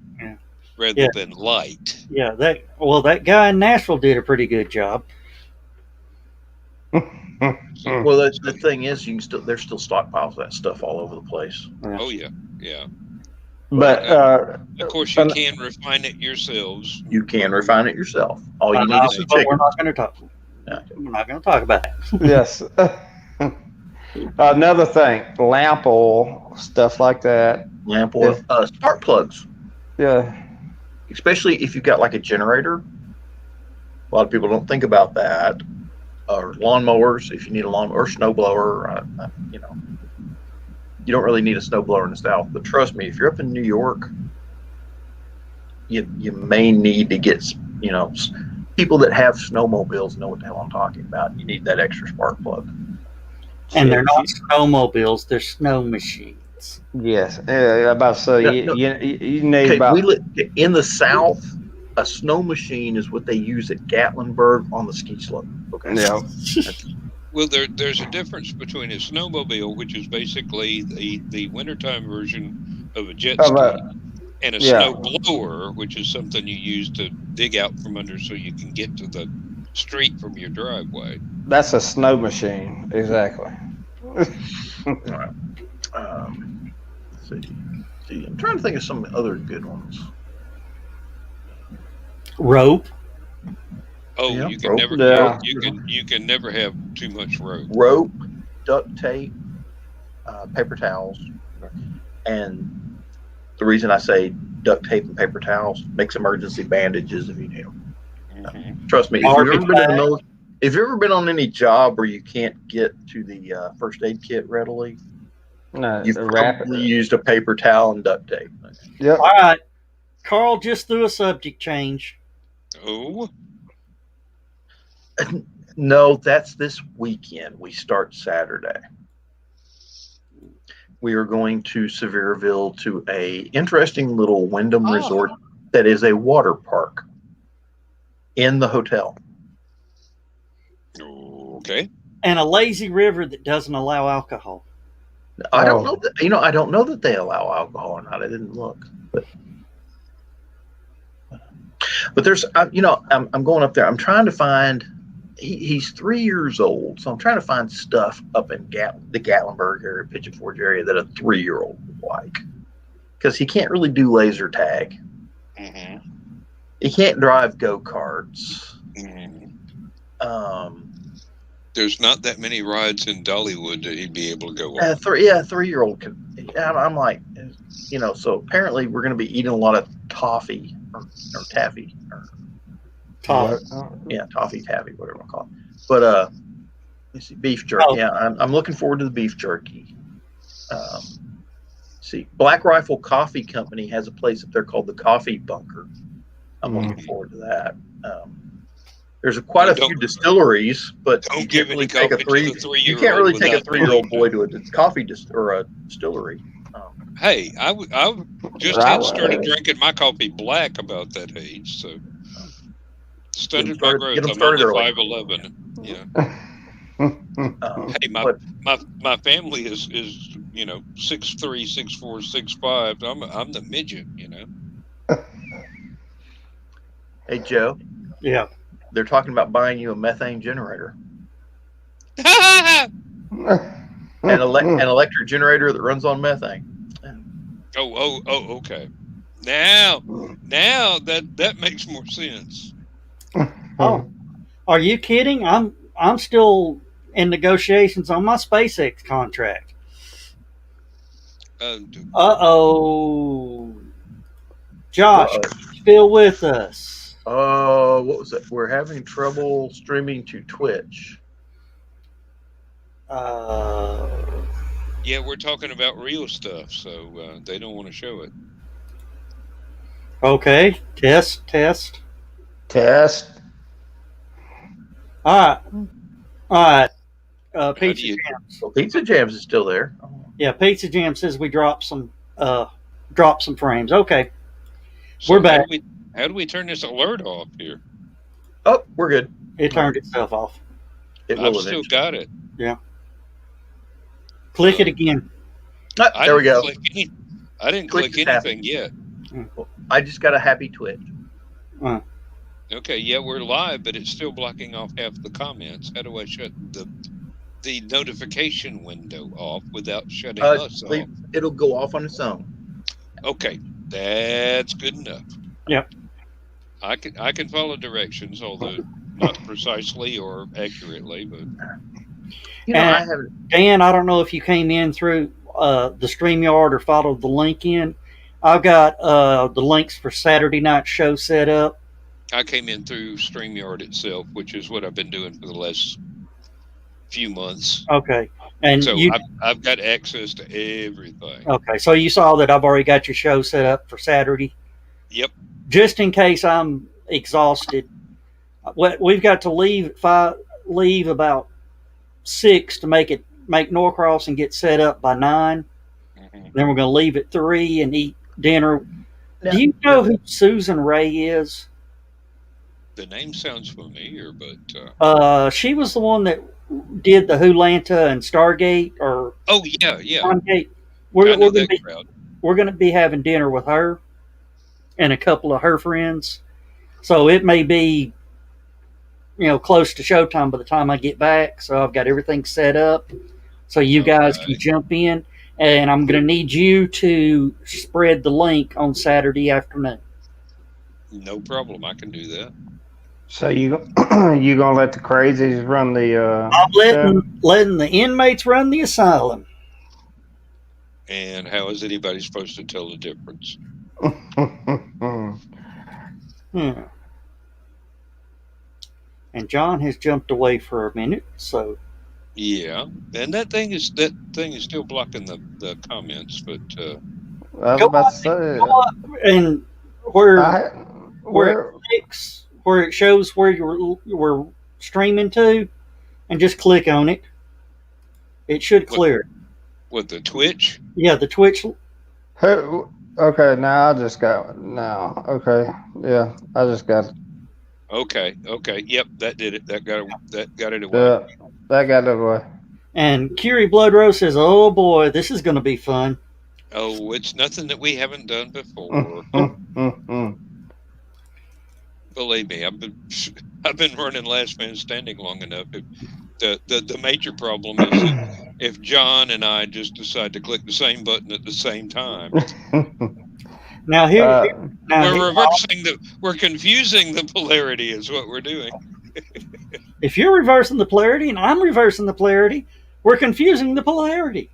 rather than light. Yeah, that guy in Nashville did a pretty good job. Well, the thing is, there's still stockpiles of that stuff all over the place. Oh yeah. But of course, you can refine it yourselves. You can refine it yourself. All you need is some chicken. We're not going to talk. We're not going to talk about it. Yes. Another thing, lamp oil, stuff like that. Lamp oil, spark plugs. Yeah. Especially if you've got like a generator. A lot of people don't think about that. Or lawnmowers, if you need a lawnmower, or snowblower, you don't really need a snowblower in the South. But trust me, if you're up in New York, you may need to get, people that have snowmobiles know what the hell I'm talking about. You need that extra spark plug. And they're not snowmobiles; they're snow machines. Yes, about so you need about. In the South, a snow machine is what they use at Gatlinburg on the ski slope. Okay. Yeah. Well, there's a difference between a snowmobile, which is basically the wintertime version of a jet ski, and a snow blower, which is something you use to dig out from under so you can get to the street from your driveway. That's a snow machine, exactly. All right. Let's see. I'm trying to think of some other good ones. Rope. Oh, yeah, you can rope. never. Yeah. You can never have too much rope. Rope, duct tape, paper towels, and the reason I say duct tape and paper towels makes emergency bandages if you need them. Mm-hmm. Trust me, if you've ever been on any job where you can't get to the first aid kit readily, you've probably used a paper towel and duct tape. Yep. All right, Carl just threw a subject change. Oh. No, that's this weekend. We start Saturday. We are going to Sevierville to a interesting little Wyndham resort that is a water park in the hotel. Okay. And a lazy river that doesn't allow alcohol. I don't know that. I don't know that they allow alcohol or not. I didn't look, but there's, I'm going up there. I'm trying to find. He's 3 years old, so I'm trying to find stuff up in the Gatlinburg area, Pigeon Forge area that a 3-year-old would like, because he can't really do laser tag. Mm-hmm. He can't drive go-karts. Mm-hmm. There's not that many rides in Dollywood that he'd be able to go on. A 3-year-old can. I'm like, so apparently we're going to be eating a lot of toffee or taffy. Toffee. Toffee, taffy, whatever you want to call it. But let's see, beef jerky. Oh. Yeah, I'm looking forward to the beef jerky. See, Black Rifle Coffee Company has a place up there called the Coffee Bunker. I'm looking forward to that. There's quite a few distilleries, but you can't really take a 3-year-old boy to a coffee or a distillery. Hey, I just had started drinking my coffee black about that age, so stunted my growth. I'm only 5'11". Yeah. Hey, my family is 6'3", 6'4", 6'5". I'm the midget, Hey Joe. Yeah. They're talking about buying you a methane generator. An electric generator that runs on methane. Oh, okay. Now that makes more sense. Oh, are you kidding? I'm still in negotiations on my SpaceX contract. Josh, still with us? What was it? We're having trouble streaming to Twitch. Yeah, we're talking about real stuff, so they don't want to show it. Okay, test. All right. Pizza Jams. Well, Pizza Jams is still there. Yeah, Pizza Jam says we dropped some drop some frames. Okay, So we're back. How do we turn this alert off here? Oh, we're good. It turned itself off. It I've will still eventually. got it. Yeah. Click it again. Ah, there we go. I didn't Click click the tab. anything yet. I just got a happy twitch. Okay, yeah, we're live, but it's still blocking off half the comments. How do I shut the notification window off without shutting us off? It'll go off on its own. Okay, that's good enough. Yep. I can follow directions, although not precisely or accurately, but I haven't. Dan, I don't know if you came in through the StreamYard or followed the link in. I've got the links for Saturday night show set up. I came in through StreamYard itself, which is what I've been doing for the last few months. Okay. And so I've got access to everything. Okay, so you saw that I've already got your show set up for Saturday. Yep. Just in case I'm exhausted, we've got to leave about 6 to make Norcross and get set up by 9. Mm-hmm. Then we're going to leave at 3 and eat dinner. Now, do you know who Susan Ray is? The name sounds familiar, but she was the one that did the Hoolanta and Stargate, or yeah. Stargate. We're going to be having dinner with her and a couple of her friends. So it may be, close to showtime by the time I get back. So I've got everything set up so you guys can jump in. And I'm going to need you to spread the link on Saturday afternoon. No problem. I can do that. So you gonna let the crazies run the? I'm letting the inmates run the asylum. And how is anybody supposed to tell the difference? And John has jumped away for a minute, so. Yeah, and that thing is still blocking the comments, but. I was about to say. And where it shows where you were streaming to, and just click on it. It should clear. What, the Twitch? Yeah, the Twitch. Okay, now I just got now. Okay, yeah, I just got it. Okay, yep, that did it. That got it away. Yeah, that got it away. And Curie Bloodrose says, "Oh boy, this is going to be fun." Oh, it's nothing that we haven't done before. Believe me, I've been running Last Man Standing long enough. The major problem is if John and I just decide to click the same button at the same time. Now we're confusing the polarity is what we're doing. If you're reversing the polarity and I'm reversing the polarity, we're confusing the polarity.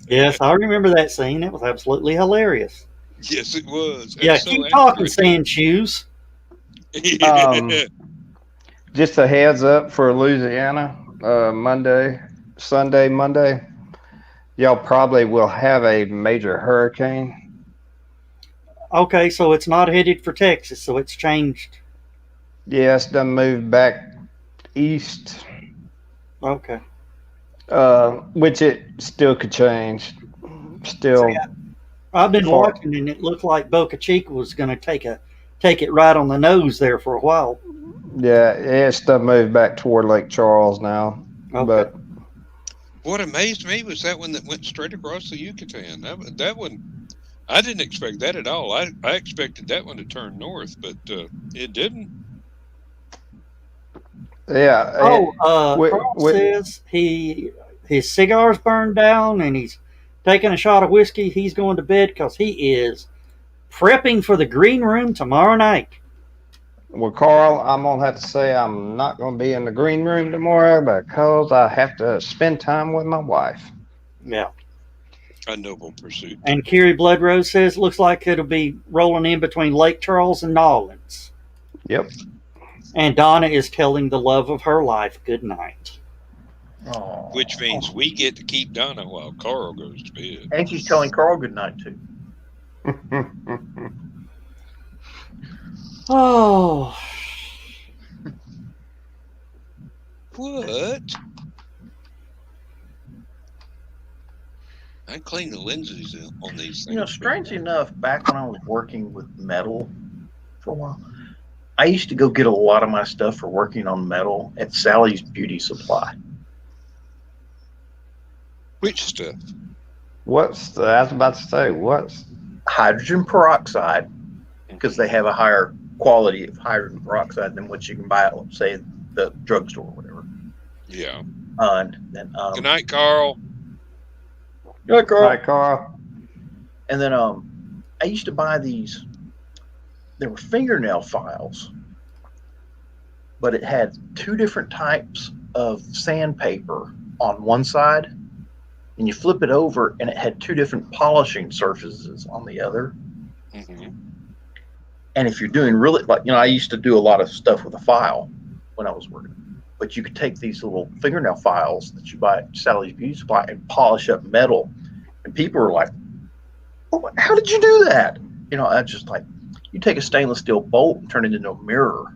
Yes, I remember that scene. It was absolutely hilarious. Yes, it was. Yeah, keep talking, Sand Shoes. Just a heads up for Louisiana, Sunday, Monday, y'all probably will have a major hurricane. Okay, so it's not headed for Texas, so it's changed. Yeah, it's done moved back east. Okay. Which it still could change. Still. Yeah, I've been watching, and it looked like Boca Chica was going to take it right on the nose there for a while. Yeah, it's done moved back toward Lake Charles now. Okay. But what amazed me was that one that went straight across the Yucatan. That one, I didn't expect that at all. I expected that one to turn north, but it didn't. Yeah. Carl says his cigar's burned down and he's taking a shot of whiskey. He's going to bed because he is prepping for the green room tomorrow night. Well, Carl, I'm going to have to say I'm not going to be in the green room tomorrow because I have to spend time with my wife. Yeah. A noble pursuit. And Curie Bloodrose says, looks like it'll be rolling in between Lake Charles and Nolens. Yep. And Donna is telling the love of her life good night. Aww. Which means we get to keep Donna while Carl goes to bed. And she's telling Carl good night, too. Oh. What? I clean the lenses on these things. You know, strangely enough, back when I was working with metal for a while, I used to go get a lot of my stuff for working on metal at Sally's Beauty Supply. Which stuff? I was about to say, what's Hydrogen peroxide, because they have a higher quality of hydrogen peroxide than what you can buy at, say, the drugstore or whatever. Yeah. And then, Good night, Carl. good girl. Hi, Carl. And then I used to buy these. There were fingernail files, but it had two different types of sandpaper on one side, and you flip it over, and it had two different polishing surfaces on the other. Mm-hmm. And if you're doing really, like, you know, I used to do a lot of stuff with a file when I was working. But you could take these little fingernail files that you buy at Sally's Beauty Supply and polish up metal. And people were like, oh, how did you do that? You know, I just like, you take a stainless steel bolt and turn it into a mirror.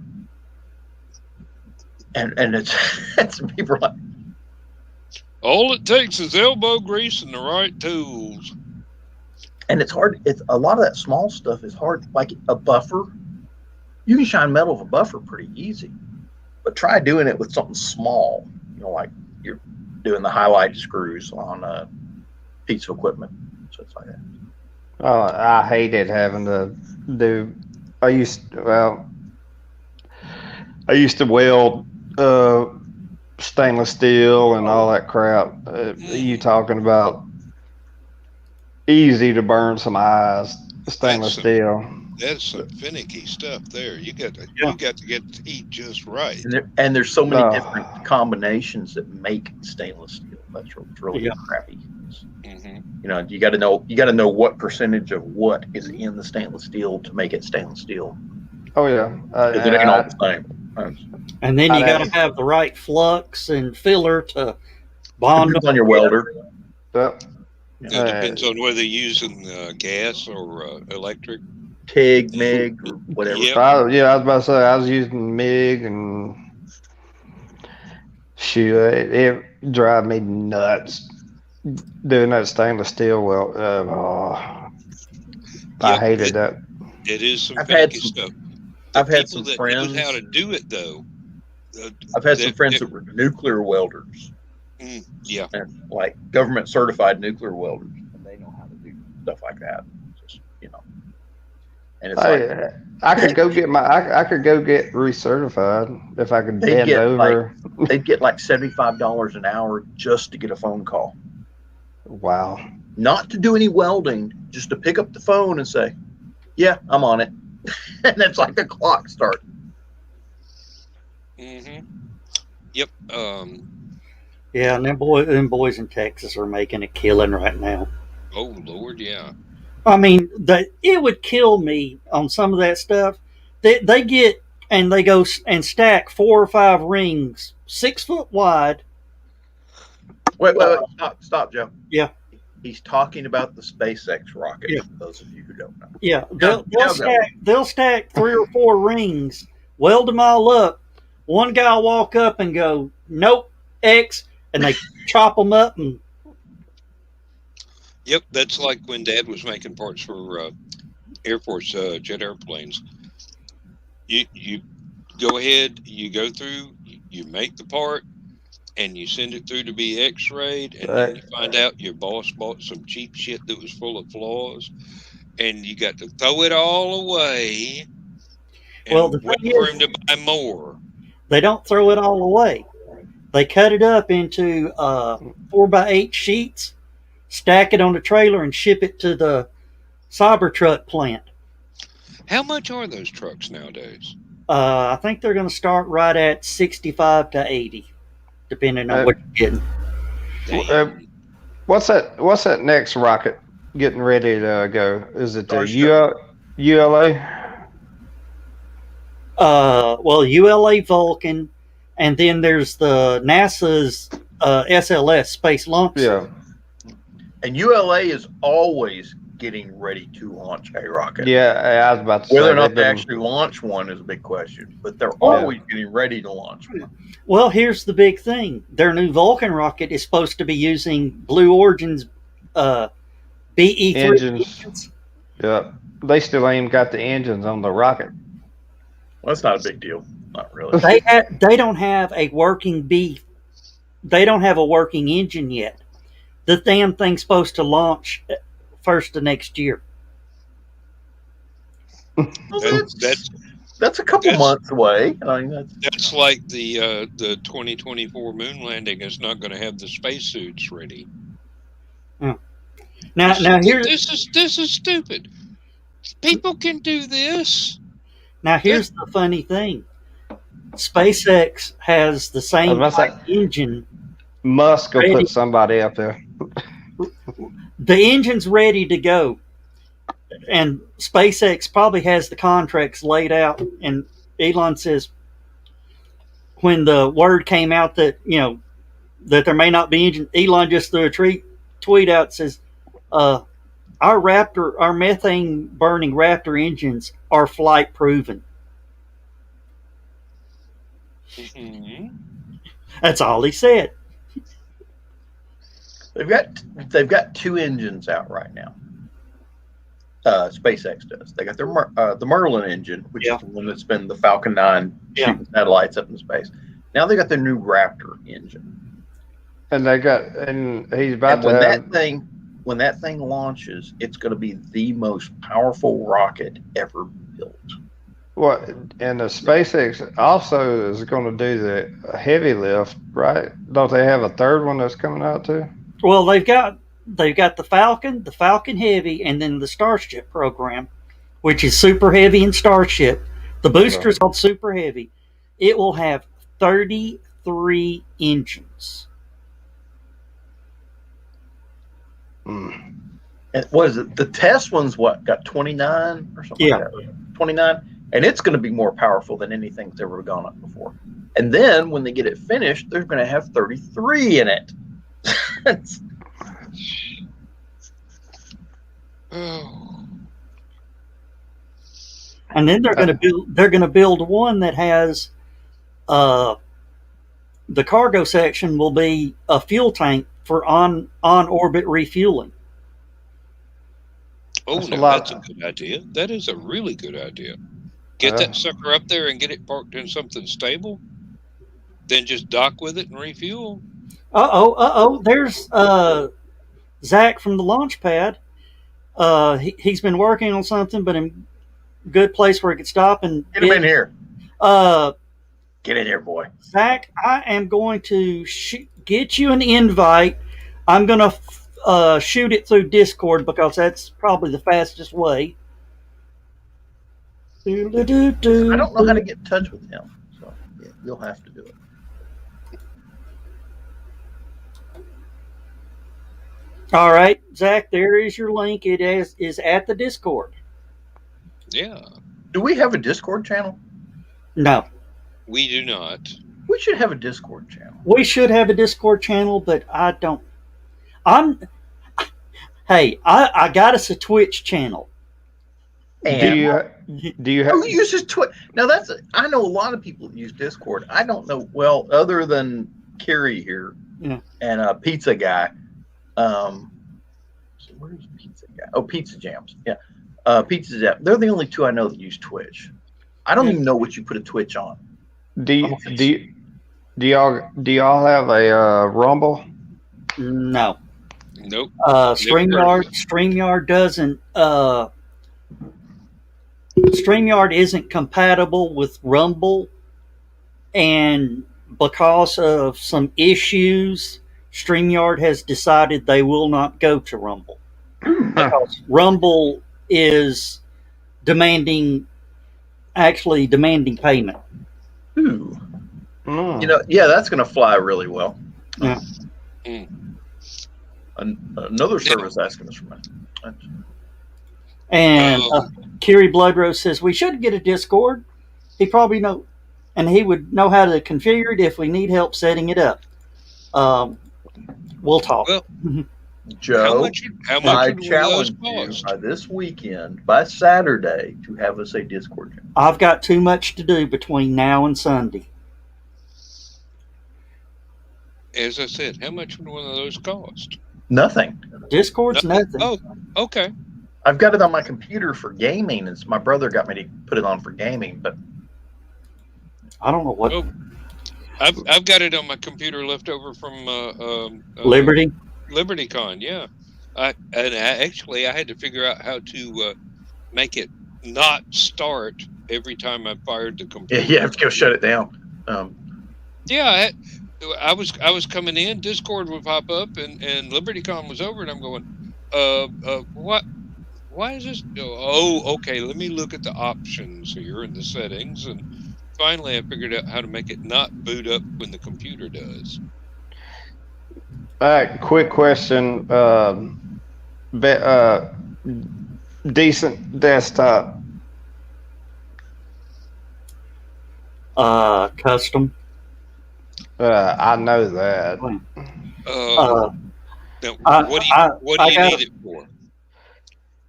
And it's people are like, All it takes is elbow grease and the right tools. and it's hard. It's a lot of that small stuff is hard. Like a buffer, you can shine metal with a buffer pretty easy. But try doing it with something small, you know, like you're doing the highlight screws on a piece of equipment. So it's like that. Oh, I hated having to do. I used to weld stainless steel and all that crap. You talking about easy to burn some eyes, stainless steel. That's some finicky stuff there. You got to get the heat just right. And there's so many different combinations that make stainless steel. That's really crappy. Mm-hmm. You know, you got to know what percentage of what is in the stainless steel to make it stainless steel. Oh yeah, Because it ain't all the same. And then you got to have the right flux and filler to bond Depends on your welder. Yep. It depends on whether you're using gas or electric. TIG, MIG, or whatever. Yep. I was about to say I was using MIG, and shoot, it drive me nuts doing that stainless steel weld. I hated that. It is some I've had finicky stuff. I've had some that friends. Know how to do it though. I've had some friends that were nuclear welders. Yeah. And like government certified nuclear welders, and they know how to do stuff like that. Just, you know. And it's I could go get recertified if I could bend over. They'd get like $75 an hour just to get a phone call. Wow. Not to do any welding, just to pick up the phone and say, "Yeah, I'm on it," and it's like the clock starts. Mm-hmm. Yep. Yeah, and them boys in Texas are making a killing right now. Oh Lord, yeah. I mean, it would kill me on some of that stuff. They get and they go and stack 4 or 5 rings 6 foot wide. Wait, stop, Joe. Yeah. He's talking about the SpaceX rocket, Yeah. for those of you who don't know. Yeah, they'll stack 3 or 4 rings, weld them all up. One guy will walk up and go, "Nope, X," and they chop them up. And Yep, that's like when Dad was making parts for Air Force jet airplanes. You go ahead, you go through, you make the part, and you send it through to be X-rayed, and then you find out your boss bought some cheap shit that was full of flaws, and you got to throw it all away. And the wait thing for is, him to buy more. they don't throw it all away. They cut it up into 4x8 sheets, stack it on the trailer, and ship it to the Cybertruck plant. How much are those trucks nowadays? I think they're going to start right at 65 to 80, depending on what you're getting. What's that next rocket getting ready to go? Is it the ULA? ULA Vulcan, and then there's the NASA's SLS Space Launch. Yeah. And ULA is always getting ready to launch a rocket. Yeah, I was about to Whether say. or not they actually launch one is a big question, but they're always getting ready to launch one. Well, here's the big thing. Their new Vulcan rocket is supposed to be using Blue Origin's BE3 engines. Yep. They still ain't got the engines on the rocket. Well, that's not a big deal. Not really. They don't have a working They don't have a working engine yet. The damn thing's supposed to launch first of next year. Well, that's a couple months away. I mean, that's like the 2024 moon landing is not going to have the spacesuits ready. Now here's this is stupid. People can do this. Now here's the funny thing. SpaceX has the same engine. Musk will put somebody up there. The engine's ready to go. And SpaceX probably has the contracts laid out. And Elon says, when the word came out that, that there may not be engine, Elon just threw a tweet out, says, our methane burning Raptor engines are flight proven. Mm-hmm. That's all he said. They've got two engines out right now. SpaceX does. They got the Merlin engine, which is the one that's been the Falcon 9 shooting satellites up in space. Now they got their new Raptor engine. And he's about when that thing launches, it's going to be the most powerful rocket ever built. Well, and the SpaceX also is going to do the heavy lift, right? Don't they have a third one that's coming out too? Well, they've got the Falcon Heavy, and then the Starship program, which is Super Heavy and Starship. The booster is called Super Heavy. It will have 33 engines. And what is it? The test one's got 29 or something like that? 29? And it's going to be more powerful than anything that's ever gone up before. And then when they get it finished, they're going to have 33 in it. And then they're going to build one that has the cargo section will be a fuel tank for on orbit refueling. Oh, that's a good idea. That is a really good idea. Get that sucker up there and get it parked in something stable. Then just dock with it and refuel. There's Zach from the launch pad. He's been working on something, but in a good place where he could stop and get him in here. Get in here, boy. Zach, I am going to get you an invite. I'm going to shoot it through Discord because that's probably the fastest way. I don't know how to get in touch with him, so you'll have to do it. All right, Zach, there is your link. It is at the Discord. Yeah. Do we have a Discord channel? No. We do not. We should have a Discord channel. We should have a Discord channel, but I don't. I got us a Twitch channel. And do you have? Who uses Twitch? Now I know a lot of people that use Discord. I don't know. Well, other than Kerry here and Pizza Guy. So where's Pizza Guy? Oh, Pizza Jams. Yeah, Pizza Jams. They're the only two I know that use Twitch. I don't even know what you put a Twitch on. Do y'all have a Rumble? No. Nope. StreamYard doesn't. StreamYard isn't compatible with Rumble, and because of some issues, StreamYard has decided they will not go to Rumble because Rumble is demanding payment. Ooh. That's going to fly really well. Yeah. Another service asking us for money. And Kerry Bloodrose says we should get a Discord. He probably know, and he would know how to configure it if we need help setting it up. We'll talk. Well, Joe, how much I challenge you by this weekend, by Saturday, to have us a Discord channel. I've got too much to do between now and Sunday. As I said, how much would one of those cost? Nothing. Discord's nothing. Oh, okay. I've got it on my computer for gaming. It's my brother got me to put it on for gaming, but I don't know what. Oh, I've got it on my computer left over from Liberty. LibertyCon. Yeah, I actually had to figure out how to make it not start every time I fired the computer. yeah, you have to go shut it down. Yeah, I was coming in, Discord would pop up, and LibertyCon was over, and I'm going, what? Why is this? Oh, okay. Let me look at the options here in the settings, and finally I figured out how to make it not boot up when the computer does. Quick question. Decent desktop. Custom. I know that. Now, what do you need it for?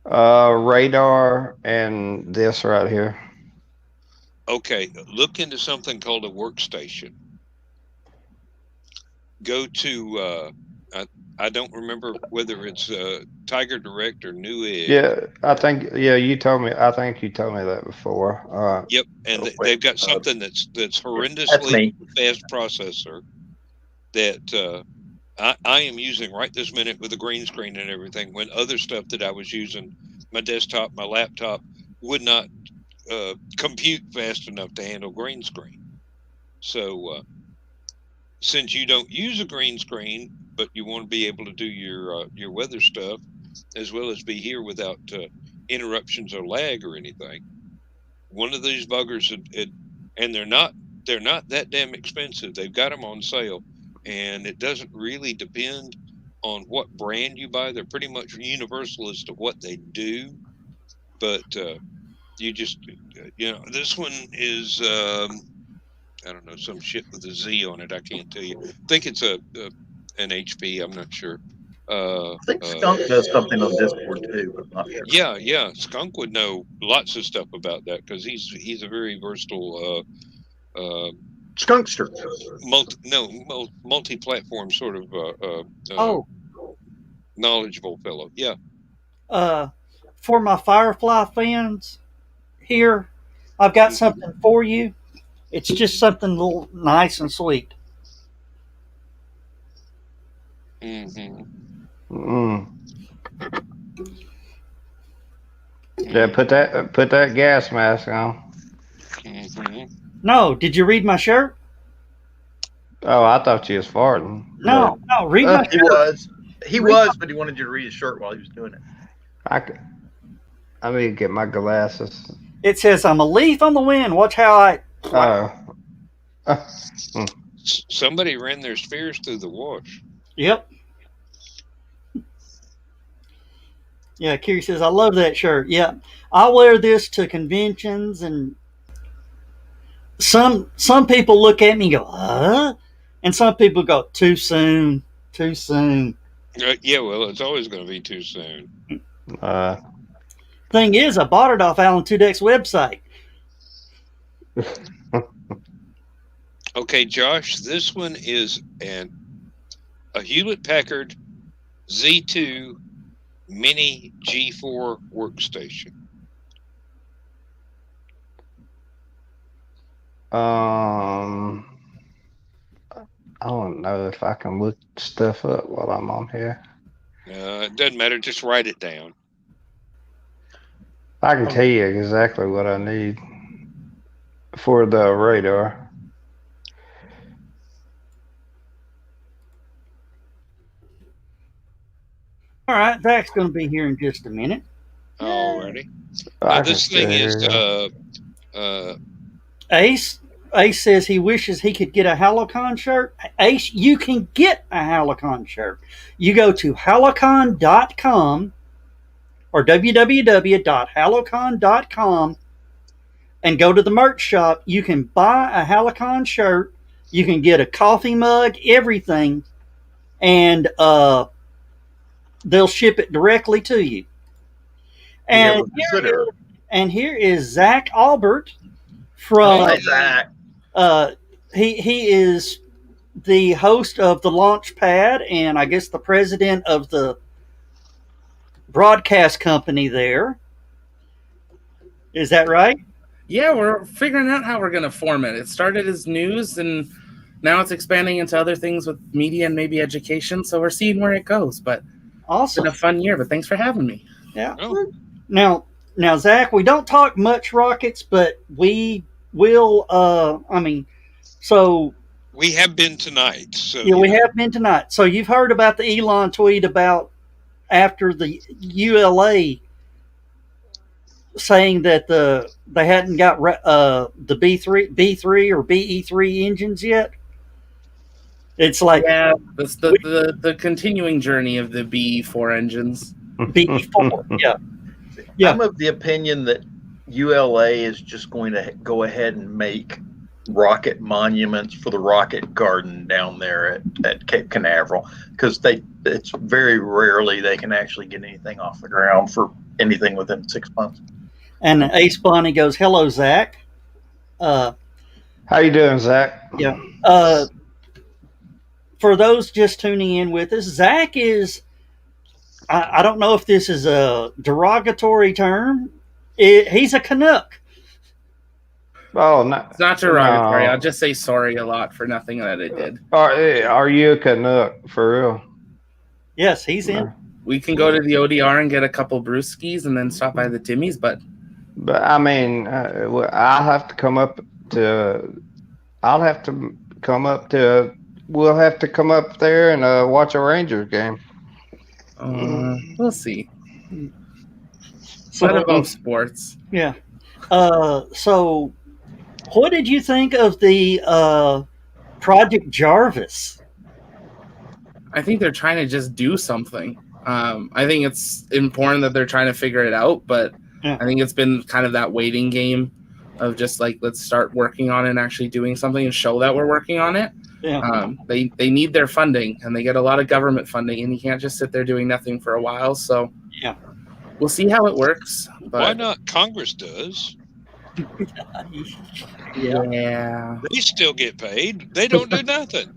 Radar and this right here. Okay, look into something called a workstation. Go to I don't remember whether it's Tiger Direct or Newegg. Yeah, I think you told me. I think you told me that before. Yep, and they've got something that's horrendously fast processor that I am using right this minute with a green screen and everything. When other stuff that I was using, my desktop, my laptop, would not compute fast enough to handle green screen. So since you don't use a green screen, but you want to be able to do your weather stuff as well as be here without interruptions or lag or anything, one of these buggers, and they're not that damn expensive. They've got them on sale, and it doesn't really depend on what brand you buy. They're pretty much universal as to what they do, but you just this one is I don't know, some shit with a Z on it. I can't tell you. I think it's an HP. I'm not sure. I think Skunk does something on Discord too, but I'm not sure. Yeah. Skunk would know lots of stuff about that because he's a very versatile Skunkster. Multi-platform sort of knowledgeable fellow. Yeah. For my Firefly fans here, I've got something for you. It's just something a little nice and sweet. Yeah, put that gas mask on. No, did you read my shirt? Oh, I thought you was farting. No, read my shirt. He was, but he wanted you to read his shirt while he was doing it. I need to get my glasses. It says, "I'm a leaf on the wind. Watch how I." Somebody ran their spheres through the wash. Yep. Yeah, Kiri says, "I love that shirt." Yeah, I wear this to conventions, and some people look at me and go, "Huh?" And some people go, "Too soon, too soon." Yeah, well, it's always going to be too soon. Thing is, I bought it off Alan Tudek's website. Okay, Josh, this one is a Hewlett-Packard Z2 Mini G4 workstation. I don't know if I can look stuff up while I'm on here. It doesn't matter. Just write it down. I can tell you exactly what I need for the radar. All right, Zach's going to be here in just a minute. Alrighty. Now, this thing is Ace. Ace says he wishes he could get a HallowCon shirt. Ace, you can get a HallowCon shirt. You go to HallowCon.com or www.hallowcon.com and go to the merch shop. You can buy a HallowCon shirt. You can get a coffee mug, everything, and they'll ship it directly to you. And here is Zach Albert from. Hey, Zach. He is the host of the Launch Pad, and I guess the president of the broadcast company there. Is that right? Yeah, we're figuring out how we're going to form it. It started as news, and now it's expanding into other things with media and maybe education. So we're seeing where it goes. But Awesome. it's been a fun year. But thanks for having me. Yeah. Oh. Now, Zach, we don't talk much rockets, but we will. So we have been tonight. So yeah, we have been tonight. So you've heard about the Elon tweet about after the ULA saying that they hadn't got the B3 or BE3 engines yet. It's like the continuing journey of the BE4 engines. BE4, yeah. I'm of the opinion that ULA is just going to go ahead and make rocket monuments for the rocket garden down there at Cape Canaveral, because it's very rarely they can actually get anything off the ground for anything within 6 months. And Ace Bonnie goes, "Hello, Zach. How you doing, Zach?" Yeah. For those just tuning in with us, Zach is, I don't know if this is a derogatory term. He's a Canuck. Oh, no. It's not derogatory. I'll just say sorry a lot for nothing that I did. Are you a Canuck, for real? Yes, he's in. We can go to the ODR and get a couple brewskis and then stop by the Timmy's, but I mean, I'll have to come up there and watch a Rangers game. We'll see. So, what about sports? Yeah. So, what did you think of the Project Jarvis? I think they're trying to just do something. I think it's important that they're trying to figure it out, but yeah. I think it's been kind of that waiting game of just like, let's start working on it and actually doing something and show that we're working on it. Yeah. They need their funding, and they get a lot of government funding, and you can't just sit there doing nothing for a while. So yeah, we'll see how it works. But why not? Congress does. Yeah. They still get paid. They don't do nothing.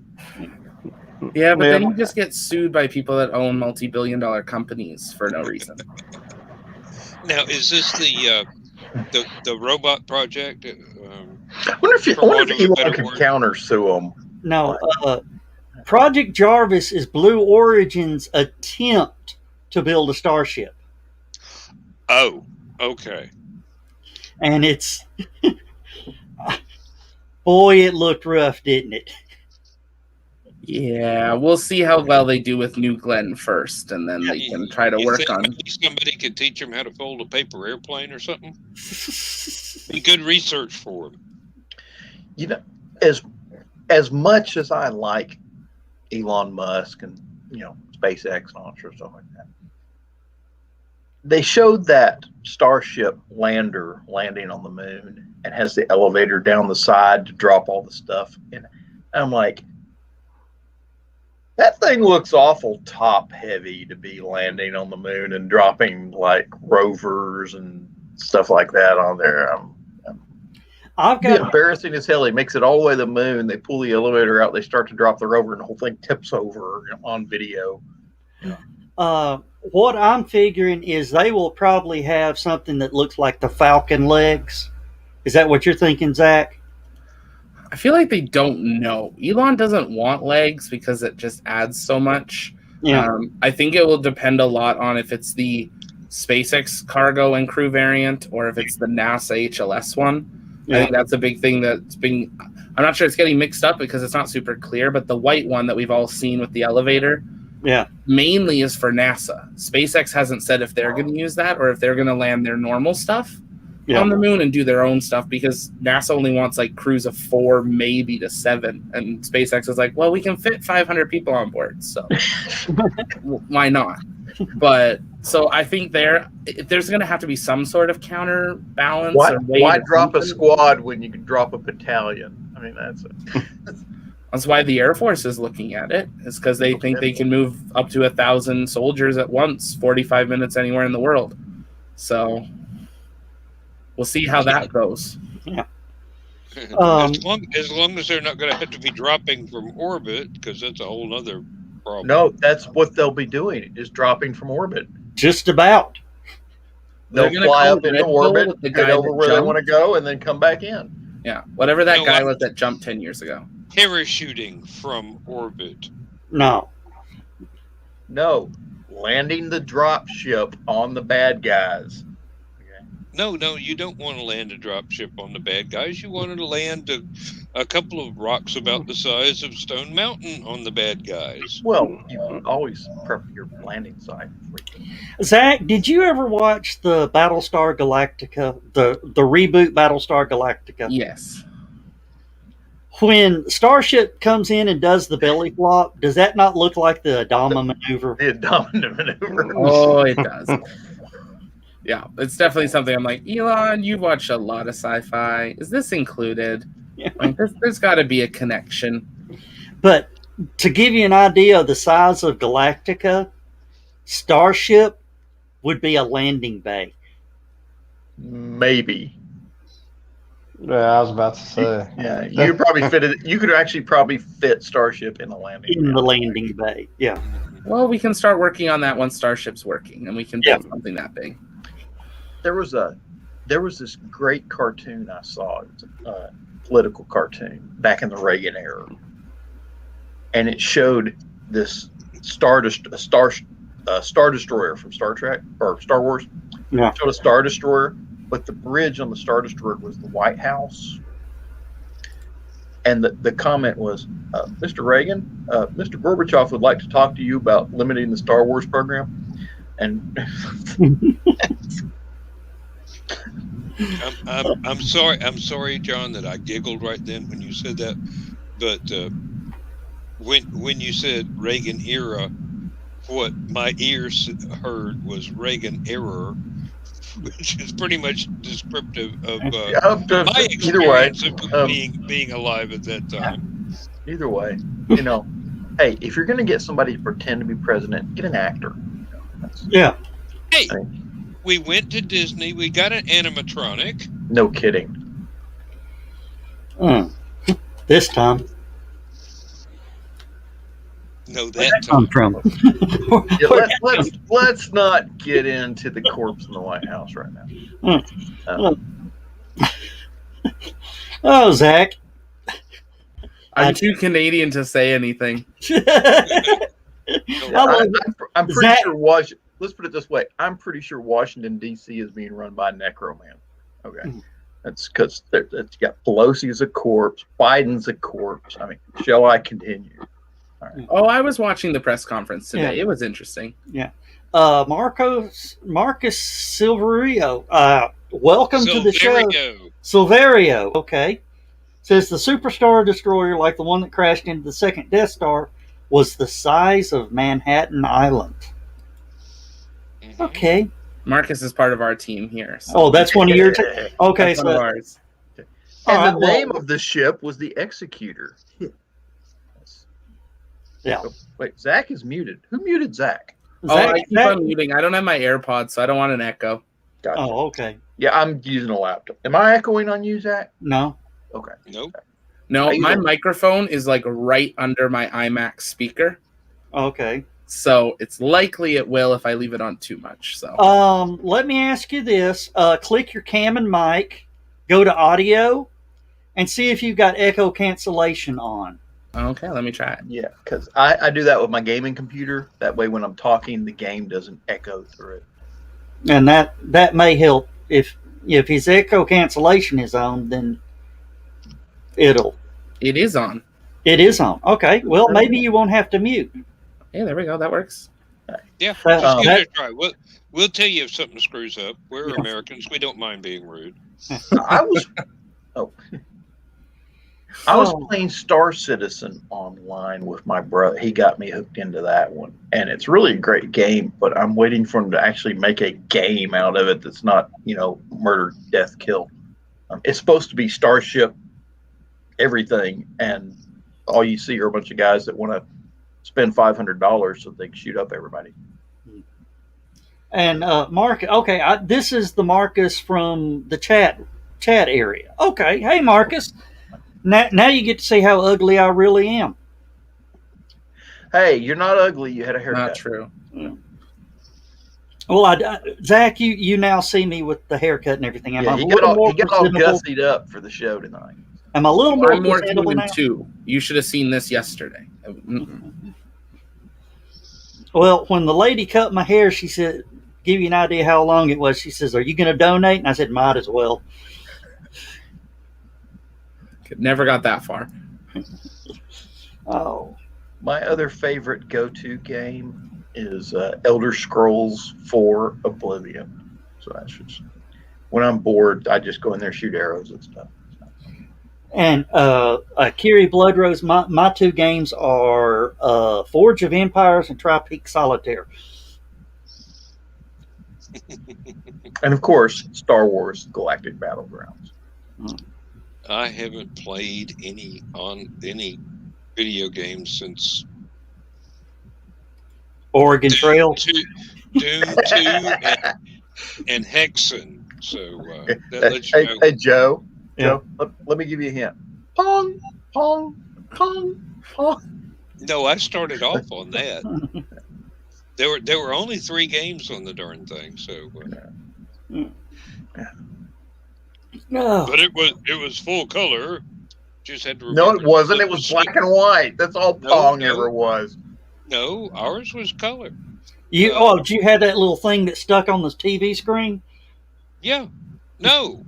Yeah, but then you just get sued by people that own multi-billion-dollar companies for no reason. Now, is this the robot project? I wonder if Elon can counter sue them. No, Project Jarvis is Blue Origin's attempt to build a starship. Oh, okay. And it's boy, it looked rough, didn't it? Yeah, we'll see how well they do with New Glenn first, and then they can try to work on. Maybe somebody could teach them how to fold a paper airplane or something. Be good research for them. You know, as much as I like Elon Musk and SpaceX launcher and stuff like that, they showed that Starship lander landing on the moon and has the elevator down the side to drop all the stuff in. I'm like, that thing looks awful top heavy to be landing on the moon and dropping like rovers and stuff like that on there. It's embarrassing as hell. He makes it all the way to the moon. They pull the elevator out. They start to drop the rover, and the whole thing tips over on video. What I'm figuring is they will probably have something that looks like the Falcon legs. Is that what you're thinking, Zach? I feel like they don't know. Elon doesn't want legs because it just adds so much. Yeah. I think it will depend a lot on if it's the SpaceX cargo and crew variant or if it's the NASA HLS one. Yeah. I think that's a big thing that's being... I'm not sure it's getting mixed up because it's not super clear, but the white one that we've all seen with the elevator mainly is for NASA. SpaceX hasn't said if they're going to use that or if they're going to land their normal stuff on the moon and do their own stuff, because NASA only wants like crews of 4, maybe to 7, and SpaceX is like, well, we can fit 500 people on board, so why not? But so I think there's going to have to be some sort of counterbalance. Why drop a squad when you can drop a battalion? I mean, that's why the Air Force is looking at it. It's because they think they can move up to 1,000 soldiers at once, 45 minutes anywhere in the world. So we'll see how that goes. Yeah. As long as they're not going to have to be dropping from orbit, because that's a whole other problem. No, that's what they'll be doing, is dropping from orbit. Just about. They'll They're gonna fly call up into Red Bull orbit, with the head guy over that where they jumped. want to go, and then come back in. Yeah, whatever that No, guy I'm- was that jumped 10 years ago. Parachuting from orbit. No. No, landing the drop ship on the bad guys. No, you don't want to land a drop ship on the bad guys. You want to land a couple of rocks about the size of Stone Mountain on the bad guys. Well, you always prep your landing site. Zach, did you ever watch the Battlestar Galactica, the reboot Battlestar Galactica? Yes. When Starship comes in and does the belly flop, does that not look like the Adama maneuver? The dominant maneuver. Oh, it does. Yeah, it's definitely something I'm like, Elon, you watch a lot of sci-fi. Is this included? Yeah. Like, there's got to be a connection. But to give you an idea of the size of Galactica, Starship would be a landing bay. Maybe. Yeah, I was about to say. Yeah, you could probably fit it. You could actually probably fit Starship in a landing. In the landing bay, yeah. Well, we can start working on that once Starship's working, and we can build something that big. There was this great cartoon I saw. It was a political cartoon back in the Reagan era, and it showed this Star Destroyer from Star Trek or Star Wars. Yeah. It showed a Star Destroyer, but the bridge on the Star Destroyer was the White House. And the comment was, Mr. Reagan, Mr. Gorbachev would like to talk to you about limiting the Star Wars program. And I'm sorry, John, that I giggled right then when you said that. But when you said Reagan era, what my ears heard was Reagan error, which is pretty much descriptive of my experience of being alive at that time. Either way, hey, if you're going to get somebody to pretend to be president, get an actor. Yeah. Hey, we went to Disney. We got an animatronic. No kidding. This time. No, that time. From. Yeah, let's not get into the corpse in the White House right now. Oh, Zach. I'm too Canadian to say anything. I'm pretty sure let's put it this way. I'm pretty sure Washington, D.C. is being run by Necroman. Okay. That's because it's got Pelosi as a corpse. Biden's a corpse. I mean, shall I continue? All right. Oh, I was watching the press conference today. Yeah. It was interesting. Yeah. Marcus Silverio. Welcome to the show. Silverio. Okay. Says the Superstar Destroyer, like the one that crashed into the second Death Star, was the size of Manhattan Island. Okay. Marcus is part of our team here. So. Oh, that's one of your okay, That's one of ours. And the name of the ship was the Executor. Yeah. So, wait, Zach is muted. Who muted Zach? I keep on muting. I don't have my AirPods, so I don't want an echo. Gotcha. Oh, okay. Yeah, I'm using a laptop. Am I echoing on you, Zach? No. Okay. Nope. No, my microphone is like right under my iMac speaker. Okay. So it's likely it will if I leave it on too much. So let me ask you this. Click your cam and mic, go to audio, and see if you've got echo cancellation on. Okay, let me try it. Yeah, because I do that with my gaming computer. That way when I'm talking, the game doesn't echo through it. And that may help. If his echo cancellation is on, then It is on. It is on. Okay. Well, maybe you won't have to mute. Yeah, there we go. That works. Yeah, just give it a try. We'll tell you if something screws up. We're Americans. We don't mind being rude. I was playing Star Citizen online with my brother. He got me hooked into that one, and it's really a great game. But I'm waiting for him to actually make a game out of it that's not, murder, death, kill. It's supposed to be Starship, everything, and all you see are a bunch of guys that want to spend $500 so they can shoot up everybody. And Mark, okay, this is the Marcus from the chat area. Okay, hey Marcus. Now you get to see how ugly I really am. Hey, you're not ugly. You had a haircut. Not true. Well, Zach, you now see me with the haircut and everything. Am I he a got little all, more he got all presentable? gussied up for the show tonight. Am I a little more I'm more presentable human now? too. You should have seen this yesterday. Well, when the lady cut my hair, she said, give you an idea how long it was. She says, are you going to donate? And I said, might as well. Never got that far. Oh. My other favorite go-to game is Elder Scrolls 4 Oblivion. So that's just, when I'm bored, I just go in there, shoot arrows and stuff. And Kiri Blood Rose, my two games are Forge of Empires and Tri-Peak Solitaire. And of course, Star Wars Galactic Battlegrounds. I haven't played any video games since Oregon Trail. Doom 2 and Hexen. So that lets you know. Hey, Joe. Yeah. Joe, let me give you a hint. Pong, pong, pong, pong. No, I started off on that. There were only 3 games on the darn thing, so. No. But it was full color. Just had to. No, it wasn't. It was black and white. That's all Pong ever was. No, ours was color. Did you have that little thing that stuck on the TV screen? Yeah. No.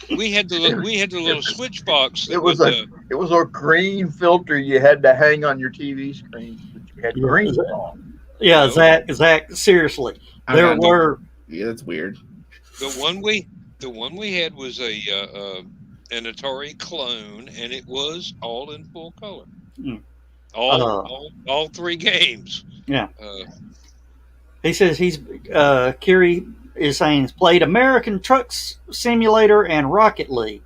We had the little switch box. It was a green filter you had to hang on your TV screen. You had green on. Yeah, Zach. Seriously, there were. Yeah, that's weird. The one we had was an Atari clone, and it was all in full color. All 3 games. Yeah. He says Kiri is saying he's played American Truck Simulator and Rocket League.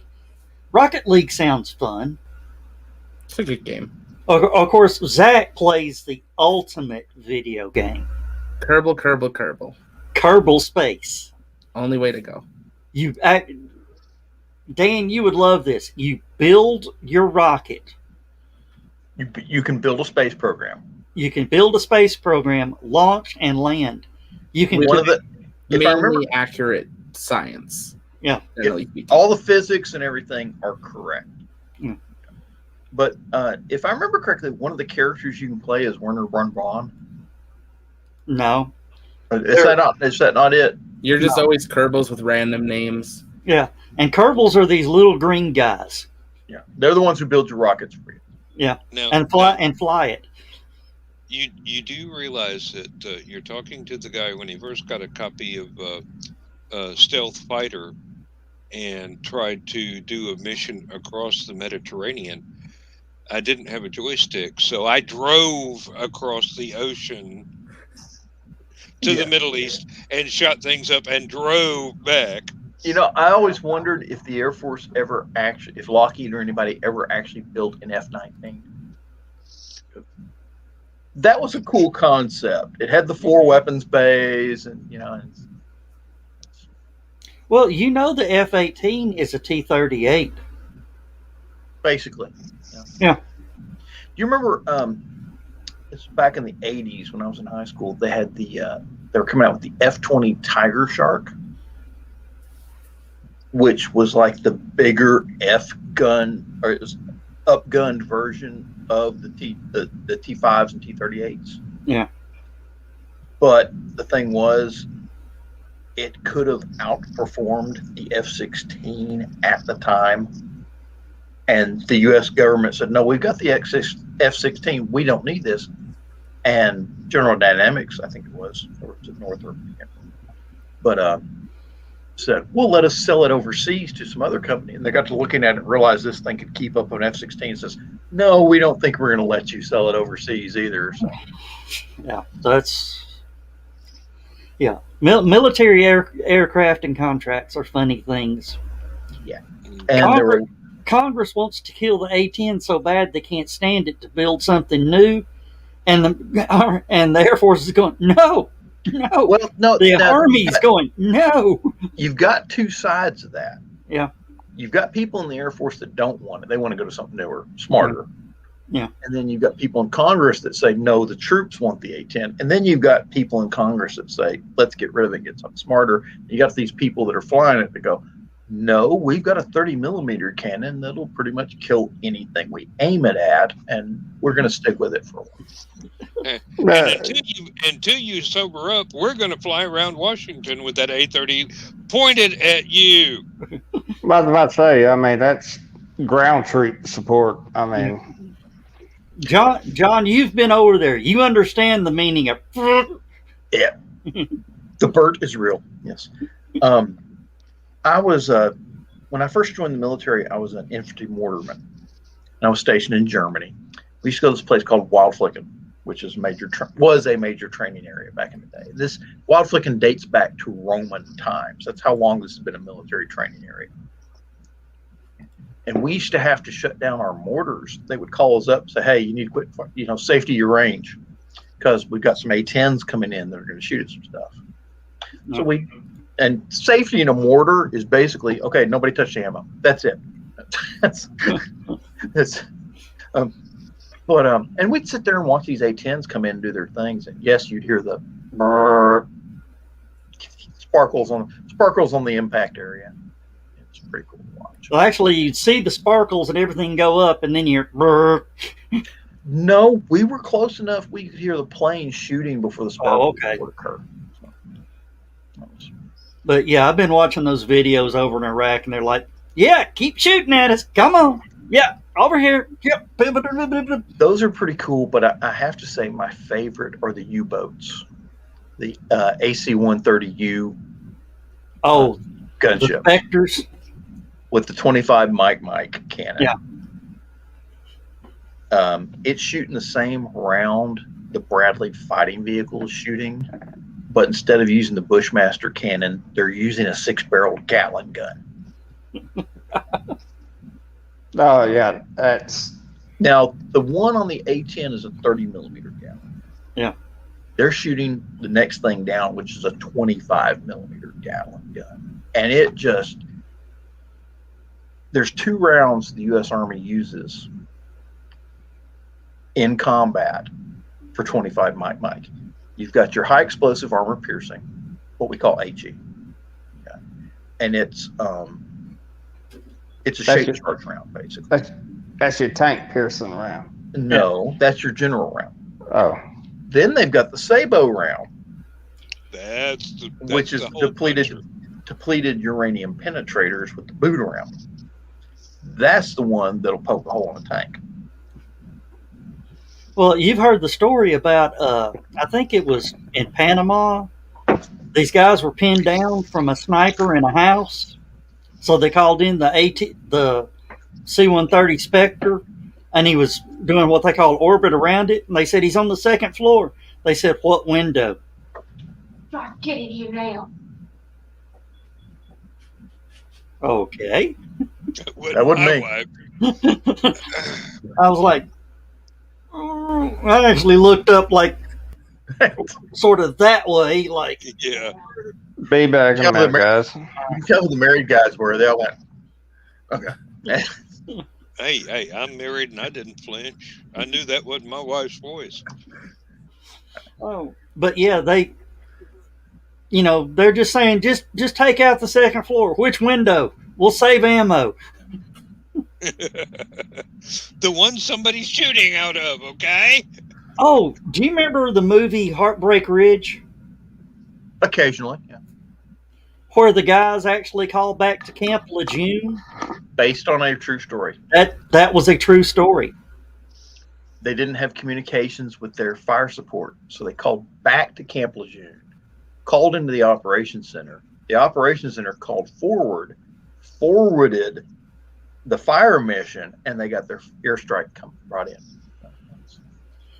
Rocket League sounds fun. It's a good game. Of course, Zach plays the ultimate video game. Kerbal. Kerbal Space. Only way to go. Dan, you would love this. You build your rocket. You can build a space program. You can build a space program, launch and land. You can mainly accurate science. Yeah. All the physics and everything are correct. Yeah. But if I remember correctly, one of the characters you can play is Werner von Braun. No. Is that not it? You're just always Kerbals with random names. Yeah. And Kerbals are these little green guys. Yeah. They're the ones who build your rockets for you. Yeah. And fly it. You do realize that you're talking to the guy when he first got a copy of Stealth Fighter and tried to do a mission across the Mediterranean. I didn't have a joystick, so I drove across the ocean to the Middle East and shot things up and drove back. I always wondered if the Air Force if Lockheed or anybody ever actually built an F-19. That was a cool concept. It had the 4 weapons bays, and Well, the F-18 is a T-38. Basically. Yeah. Do you remember? It's back in the '80s when I was in high school. They had they were coming out with the F-20 Tiger Shark, which was like the bigger F-gun or upgunned version of the T5s and T-38s. Yeah. But the thing was, it could have outperformed the F-16 at the time. And the U.S. government said, no, we've got the F-16. We don't need this. And General Dynamics, I think it was, or was it Northrop? But said, well, let us sell it overseas to some other company. And they got to looking at it and realized this thing could keep up an F-16. Says, no, we don't think we're going to let you sell it overseas either. So. Yeah, military aircraft and contracts are funny things. Yeah. And Congress wants to kill the A-10 so bad they can't stand it to build something new. And the Air Force is going, no. Well, no. The Army's going, no. You've got 2 sides of that. Yeah. You've got people in the Air Force that don't want it. They want to go to something newer, smarter. Yeah. And then you've got people in Congress that say, no, the troops want the A-10. And then you've got people in Congress that say, let's get rid of it, get something smarter. You got these people that are flying it that go, no, we've got a 30 millimeter cannon that'll pretty much kill anything we aim it at, and we're going to stick with it for a while. And until you sober up, we're going to fly around Washington with that A-30 pointed at you. I was about to say, I mean, that's ground troop support. I mean, John, you've been over there. You understand the meaning of. Yeah, the Burt is real. Yes. I was when I first joined the military, I was an infantry mortarman. And I was stationed in Germany. We used to go to this place called Waldflicken, which is was a major training area back in the day. This Waldflicken dates back to Roman times. That's how long this has been a military training area. And we used to have to shut down our mortars. They would call us up and say, hey, you need to quit, safety your range, because we've got some A-10s coming in that are going to shoot at some stuff. So and safety in a mortar is basically, okay, nobody touch the ammo. That's it. And we'd sit there and watch these A-10s come in and do their things. And yes, you'd hear the sparkles on the impact area. It's pretty cool to watch. Well, actually, you'd see the sparkles and everything go up, and then you're. No, we were close enough. We could hear the plane shooting before the sparkles would occur. But yeah, I've been watching those videos over in Iraq, and they're like, yeah, keep shooting at us. Come on. Yeah, over here. Yep. Those are pretty cool, but I have to say my favorite are the U-boats. The AC-130U gunship. The Spectres. With the 25 Mike cannon. Yeah. It's shooting the same round the Bradley fighting vehicle is shooting, but instead of using the Bushmaster cannon, they're using a 6-barrel Gatling gun. Oh yeah, that's now the one on the A-10 is a 30 millimeter Gatling. Yeah, they're shooting the next thing down, which is a 25 millimeter Gatling gun, and it just there's 2 rounds the U.S. Army uses in combat for 25 Mike. You've got your high explosive armor piercing, what we call HE, and it's a shape charge round, basically. That's your tank piercing round. No, that's your general round. Oh. Then they've got the Sabo round, which is depleted uranium penetrators with the boot round. That's the one that'll poke a hole in a tank. Well, you've heard the story about, I think it was in Panama. These guys were pinned down from a sniper in a house. So they called in the C-130 Spectre, and he was doing what they call orbit around it. And they said, he's on the 2nd floor. They said, what window? Get in here now. Okay. That wasn't me. I was like, I actually looked up like sort of that way, like yeah. Be back in a minute, guys. You can tell who the married guys were. They all went, okay. Hey, I'm married and I didn't flinch. I knew that wasn't my wife's voice. Oh, but yeah, they're just saying, just take out the 2nd floor. Which window? We'll save ammo. The one somebody's shooting out of, okay? Oh, do you remember the movie Heartbreak Ridge? Occasionally, yeah. Where the guys actually called back to Camp Lejeune? Based on a true story. That was a true story. They didn't have communications with their fire support, so they called back to Camp Lejeune, called into the operations center. The operations center called forwarded the fire mission, and they got their airstrike brought in.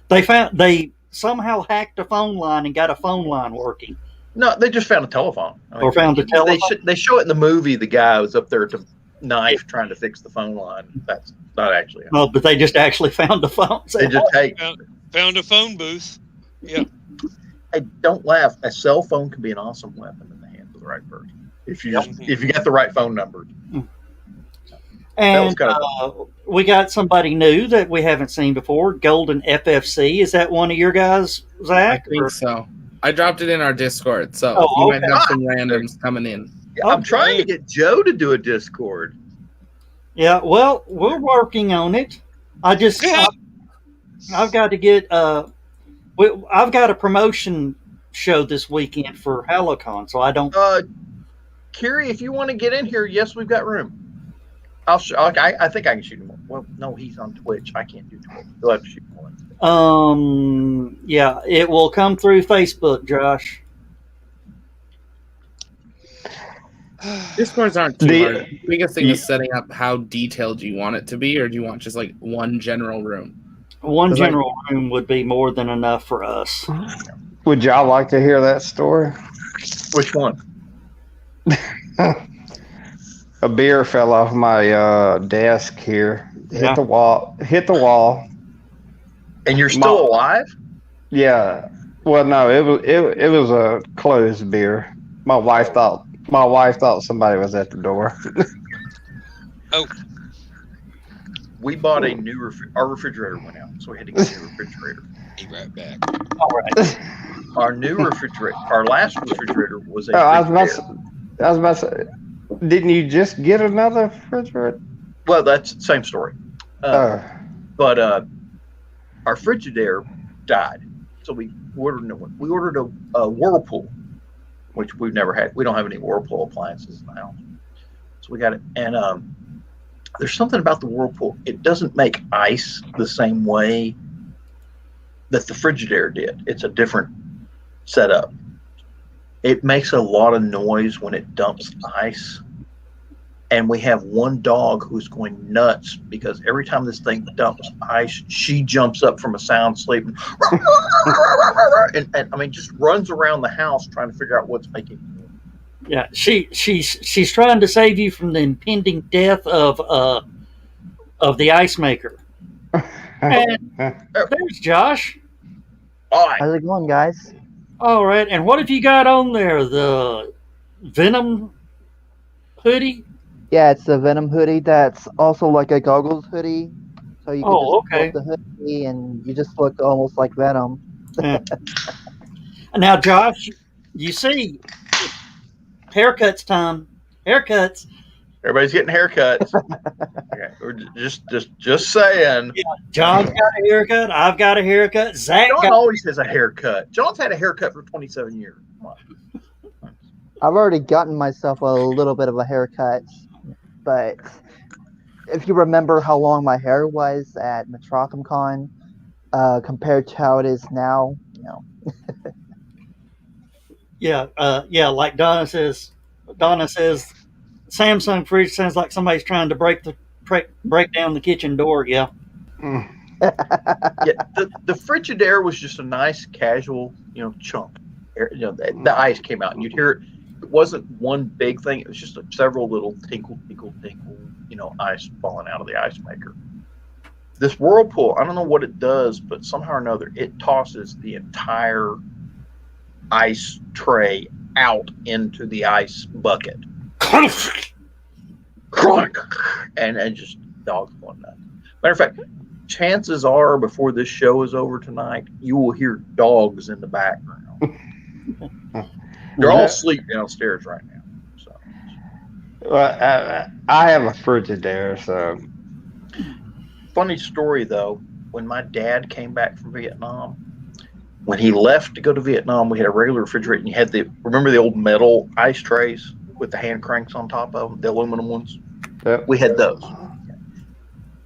They somehow hacked a phone line and got a phone line working. No, they just found a telephone. Found a telephone? They show it in the movie. The guy was up there to knife trying to fix the phone line. That's not actually. No, but they just actually found the phone. They just found a phone booth. Yeah. Hey, don't laugh. A cell phone can be an awesome weapon in the hands of the right person if you got the right phone number. And kind of we got somebody new that we haven't seen before, Golden FFC. Is that one of your guys, Zach? I think so. I dropped it in our Discord, so Oh, you might okay. have some randoms coming in. I'm trying to get Joe to do a Discord. Yeah, well, we're working on it. I've got to get I've got a promotion show this weekend for HallowCon, so I don't. Kiri, if you want to get in here, yes, we've got room. I think I can shoot him. Well, no, he's on Twitch. I can't do Twitch. You'll have to shoot him. Yeah, it will come through Facebook, Josh. Discords aren't too hard. The biggest thing is setting up how detailed you want it to be, or do you want just like one general room? One general room would be more than enough for us. Would y'all like to hear that story? Which one? A beer fell off my desk here, hit the wall. And you're still alive? Yeah. Well, no, it was a closed beer. My wife thought somebody was at the door. Oh. We bought a new our refrigerator went out, so we had to get a new refrigerator. Be right back. All right. Our new refrigerator, our last refrigerator was a I was about to say, didn't you just get another refrigerator? Well, that's the same story. But our Frigidaire died, so we ordered a new one. We ordered a Whirlpool, which we've never had. We don't have any Whirlpool appliances in the house, so we got it. And there's something about the Whirlpool; it doesn't make ice the same way that the Frigidaire did. It's a different setup. It makes a lot of noise when it dumps ice. And we have one dog who's going nuts because every time this thing dumps ice, she jumps up from a sound sleep and I mean, just runs around the house trying to figure out what's making it. Yeah, she's trying to save you from the impending death of the ice maker. And there's Josh. All right. How's it going, guys? All right, and what have you got on there? The Venom hoodie? Yeah, it's the Venom hoodie that's also like a goggles hoodie. So you can just pull up the hoodie and you just look almost like Venom. Yeah. Now, Josh, you see, haircuts time. Haircuts. Everybody's getting haircuts. Okay. We're just saying. Yeah, John's got a haircut. I've got a haircut. Zach John always has a haircut. John's had a haircut for 27 years. I've already gotten myself a little bit of a haircut, but if you remember how long my hair was at HallowCon compared to how it is now, you know. Yeah, like Donna says, Samsung fridge sounds like somebody's trying to break down the kitchen door. Yeah. Yeah, the Frigidaire was just a nice casual, chunk. The ice came out and you'd hear it. It wasn't one big thing. It was just several little tinkle, tinkle, tinkle, ice falling out of the ice maker. This Whirlpool, I don't know what it does, but somehow or another, it tosses the entire ice tray out into the ice bucket. And just dogs going nuts. Matter of fact, chances are before this show is over tonight, you will hear dogs in the background. They're all asleep downstairs right now. So, well, I have a Frigidaire, so. Funny story though, when my dad came back from Vietnam, when he left to go to Vietnam, we had a regular refrigerator, and you had remember the old metal ice trays with the hand cranks on top of them, the aluminum ones? Yep. We had those.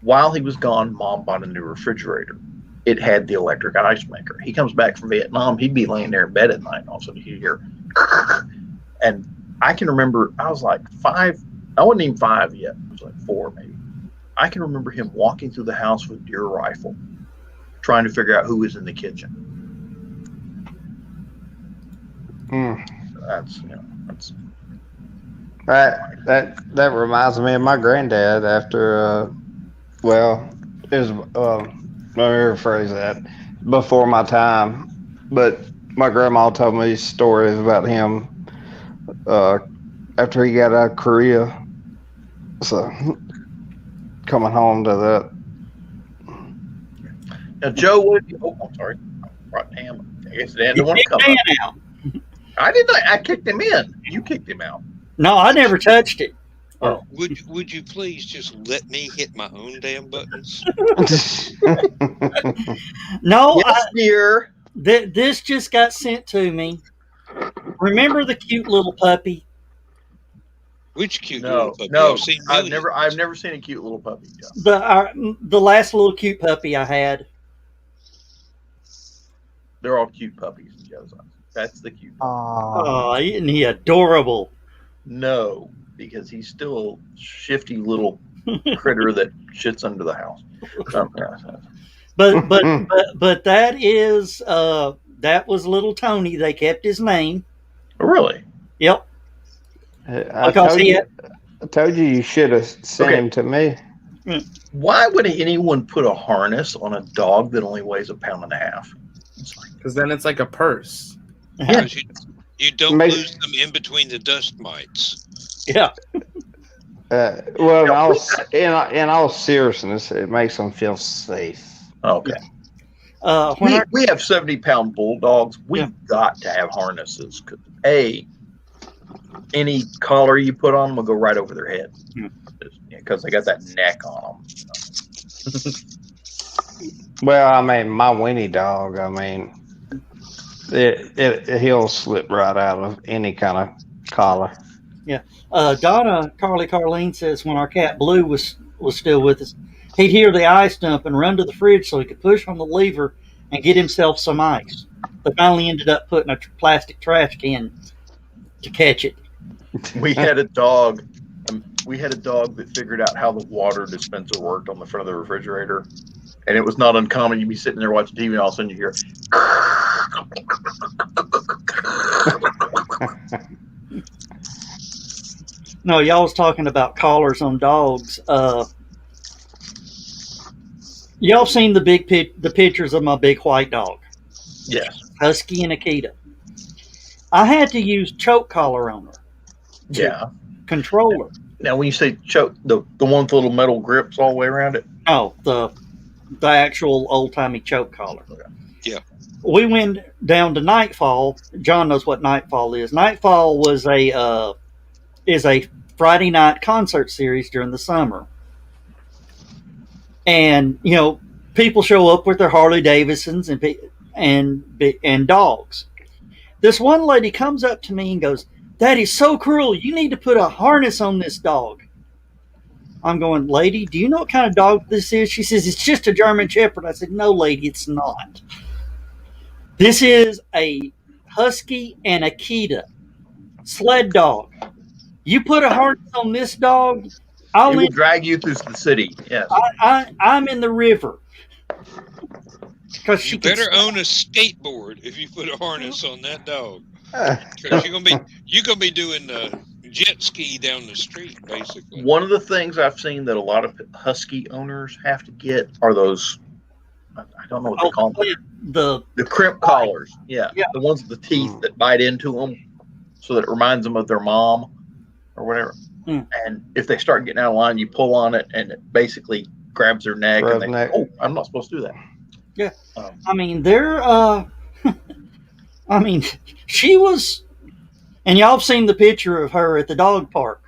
While he was gone, Mom bought a new refrigerator. It had the electric ice maker. He comes back from Vietnam, he'd be laying there in bed at night, and all of a sudden he'd hear, and I can remember, I was like 5, I wasn't even 5 yet, I was like 4 maybe. I can remember him walking through the house with a deer rifle, trying to figure out who was in the kitchen. That's that reminds me of my granddad after it was let me rephrase that, before my time, but my grandma told me stories about him after he got out of Korea. So coming home to that. Now, Joe, what did you? Oh, I'm sorry. I brought Tam. I guess Dan didn't want to come Dan up. out. I didn't. I kicked him in. You kicked him out. No, I never touched it. Oh. Would you please just let me hit my own damn buttons? No, Yes, dear. this just got sent to me. Remember the cute little puppy? Which cute No, little puppy? no. I've I've never seen a cute little puppy. Joe. The last little cute puppy I had. They're all cute puppies in Joe's eyes. That's the cute. Oh, isn't he adorable? No, because he's still a shifty little critter that shits under the house. But that is that was little Tony. They kept his name. Really? Yep. I told you you should have sent him to me. Why would anyone put a harness on a dog that only weighs 1.5 pounds? Because then it's like a purse. Because you don't lose them in between the dust mites. Yeah. Well, in all seriousness, it makes them feel safe. Okay. We have 70-pound bulldogs. We've got to have harnesses. Any collar you put on them will go right over their head because they got that neck on them. Well, I mean, my weenie dog. I mean, he'll slip right out of any kind of collar. Yeah. Donna Carleen says when our cat Blue was still with us, he'd hear the ice dump and run to the fridge so he could push on the lever and get himself some ice. They finally ended up putting a plastic trash can to catch it. We had a dog. That figured out how the water dispenser worked on the front of the refrigerator, and it was not uncommon. You'd be sitting there watching TV, and all of a sudden you hear. No, y'all was talking about collars on dogs. Y'all seen the pictures of my big white dog? Yes. Husky and Akita. I had to use choke collar on her. Yeah. Control her. Now, when you say choke, the one with little metal grips all the way around it? No, the actual old-timey choke collar. Okay. Yeah. We went down to Nightfall. John knows what Nightfall is. Nightfall was is a Friday night concert series during the summer. And, people show up with their Harley Davidsons and dogs. This one lady comes up to me and goes, "That is so cruel. You need to put a harness on this dog." I'm going, "Lady, do you know what kind of dog this is?" She says, "It's just a German Shepherd." I said, "No, lady, it's not. This is a Husky and Akita sled dog. You put a harness on this dog, It will drag you through the city. Yes. I'm in the river." You better own a skateboard if you put a harness on that dog. Because you're gonna be doing jet ski down the street, basically. One of the things I've seen that a lot of Husky owners have to get are those. I don't know what they call them. The crimp collars. Yeah. The ones with the teeth that bite into them, so that it reminds them of their mom, or whatever. And if they start getting out of line, you pull on it, and it basically grabs their neck, and they go, "Oh, I'm not supposed to do that." Yeah. I mean, she was, and y'all have seen the picture of her at the dog park,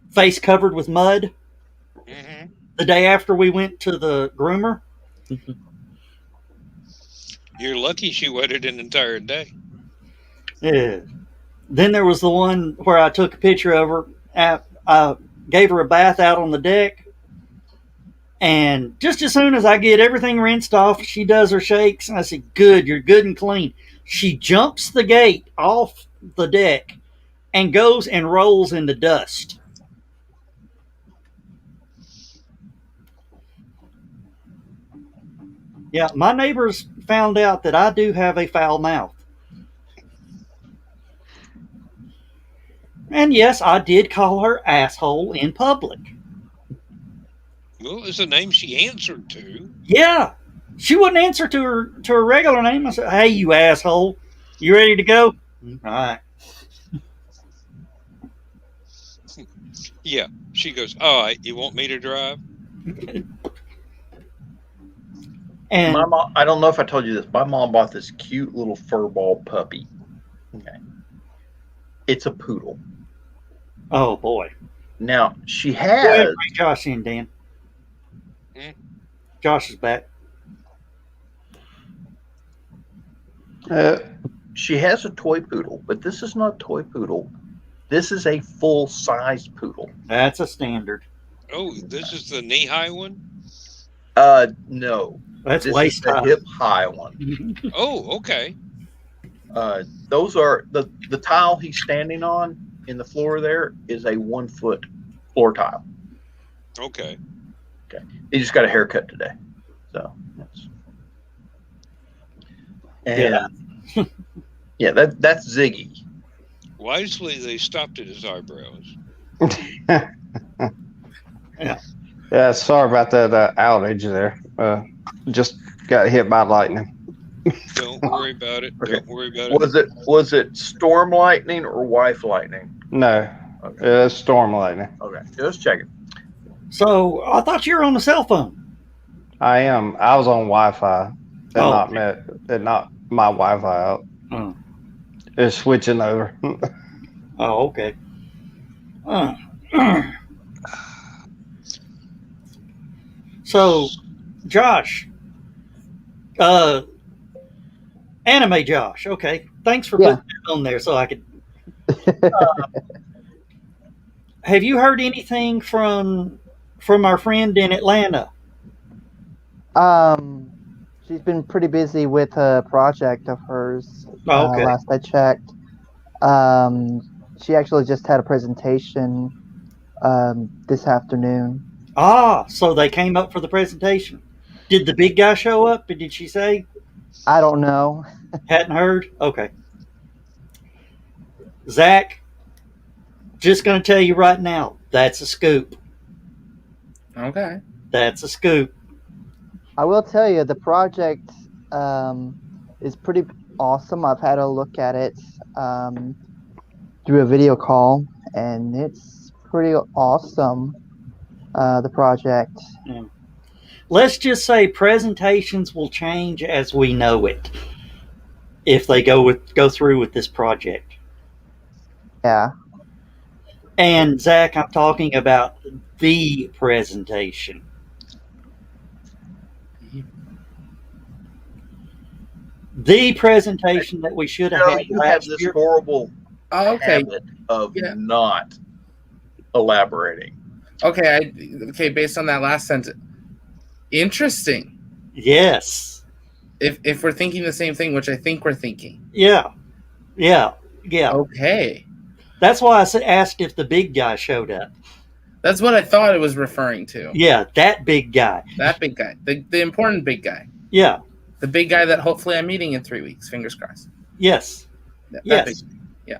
face covered with mud. Mm-hmm. The day after we went to the groomer. You're lucky she waited an entire day. Yeah. Then there was the one where I took a picture of her. I gave her a bath out on the deck. And just as soon as I get everything rinsed off, she does her shakes. And I said, "Good, you're good and clean." She jumps the gate off the deck and goes and rolls in the dust. Yeah, my neighbors found out that I do have a foul mouth. And yes, I did call her asshole in public. Well, it's a name she answered to. Yeah. She wouldn't answer to her regular name. I said, "Hey, you asshole. You ready to go?" "All right." Yeah. She goes, all right, you want me to drive? And My mom, I don't know if I told you this. My mom bought this cute little furball puppy. Okay. It's a poodle. oh boy. Now, she Go ahead and has, bring Josh in, Dan. Hmm? Josh is back. she has a toy poodle, but this is not a toy poodle. This is a full-size poodle. That's a standard. Oh, this is the knee-high one? No. That's This waist is the high. hip-high one. Oh, okay. Those are the tile he's standing on in the floor there is a 1 foot floor tile. Okay. He just got a haircut today. So that's yeah, that's Ziggy. Wisely, they stopped at his eyebrows. Yeah, sorry about that outage there. Just got hit by lightning. Don't worry about it. Okay. Don't worry about it. Was it storm lightning or wife lightning? No, Okay. it's storm lightning. Okay, just checking. So I thought you were on the cell phone. I am. I was on Wi-Fi. Oh. Not my Wi-Fi out. Oh, It's switching over. oh okay. So, Josh, anime Josh. Okay, thanks for putting that on there so I could. Have you heard anything from our friend in Atlanta? She's been pretty busy with a project of hers. Oh, okay. Last I checked. She actually just had a presentation this afternoon. Ah, so they came up for the presentation. Did the big guy show up? Did she say? I don't know. Hadn't heard? Okay. Zach, just going to tell you right now, that's a scoop. Okay. That's a scoop. I will tell you, the project is pretty awesome. I've had a look at it through a video call, and it's pretty awesome, the project. Yeah. Let's just say presentations will change as we know it if they go through with this project. Yeah. And Zach, I'm talking about the presentation. The presentation that we should have had You have last this year. horrible Okay. habit of Yeah. not elaborating. Okay. Based on that last sentence, interesting. Yes. If we're thinking the same thing, which I think we're thinking. Yeah. Okay. That's why I asked if the big guy showed up. That's what I thought it was referring to. Yeah, that big guy. That big guy. The important big guy. Yeah. The big guy that hopefully I'm meeting in 3 weeks. Fingers crossed. Yes. That Yes. big, yeah.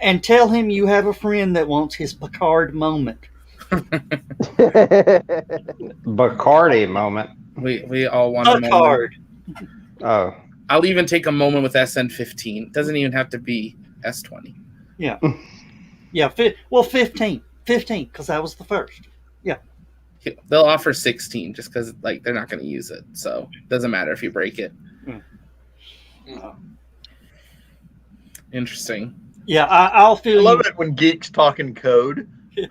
And tell him you have a friend that wants his Picard moment. Bacardi moment. We all want a moment. Picard. Oh. I'll even take a moment with SN15. Doesn't even have to be S20. Yeah. Yeah. 15, because that was the first. Yeah. They'll offer 16 just because they're not going to use it. So it doesn't matter if you break it. Interesting. Yeah, I'll feel. I love it when geeks talking code. Yeah,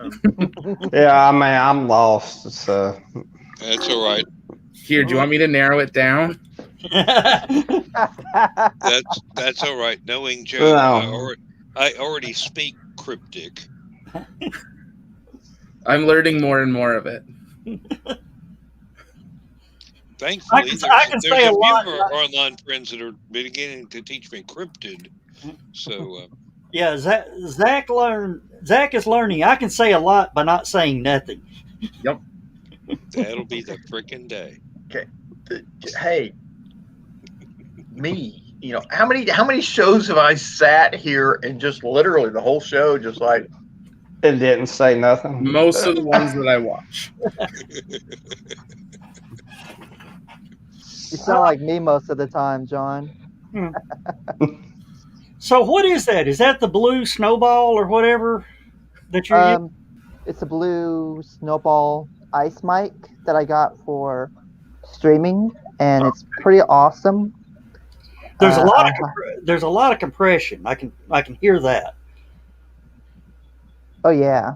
I mean, I'm lost. So That's all right. Here, do you want me to narrow it down? That's all right. Knowing Joe, No. I already speak cryptic. I'm learning more and more of it. Thankfully, I can there's say a a few lot. of our online friends that are beginning to teach me cryptid. So Yeah, Zach is learning. I can say a lot by not saying nothing. that'll be the frickin' day. Hey, me. How many shows have I sat here and just literally the whole show just like it didn't say nothing. Most of the ones that I watch. You sound like me most of the time, John. So what is that? Is that the blue snowball or whatever that you're using? It's a blue snowball ice mic that I got for streaming, and it's pretty awesome. There's a lot of compression. I can hear that. Oh yeah.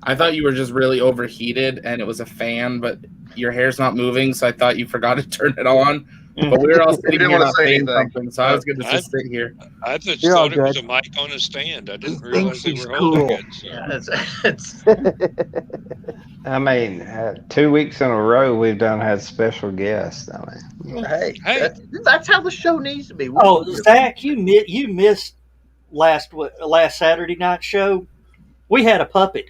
I thought you were just really overheated and it was a fan, but your hair's not moving, so I thought you forgot to turn it on. But we were all sitting here not saying something, so I was going to just sit here. I just thought it was a mic on a stand. I didn't realize they were holding it. So. Yeah, I mean, 2 weeks in a row we've had special guests. I mean, hey. That's how the show needs to be. Zach, you missed last Saturday night show. We had a puppet.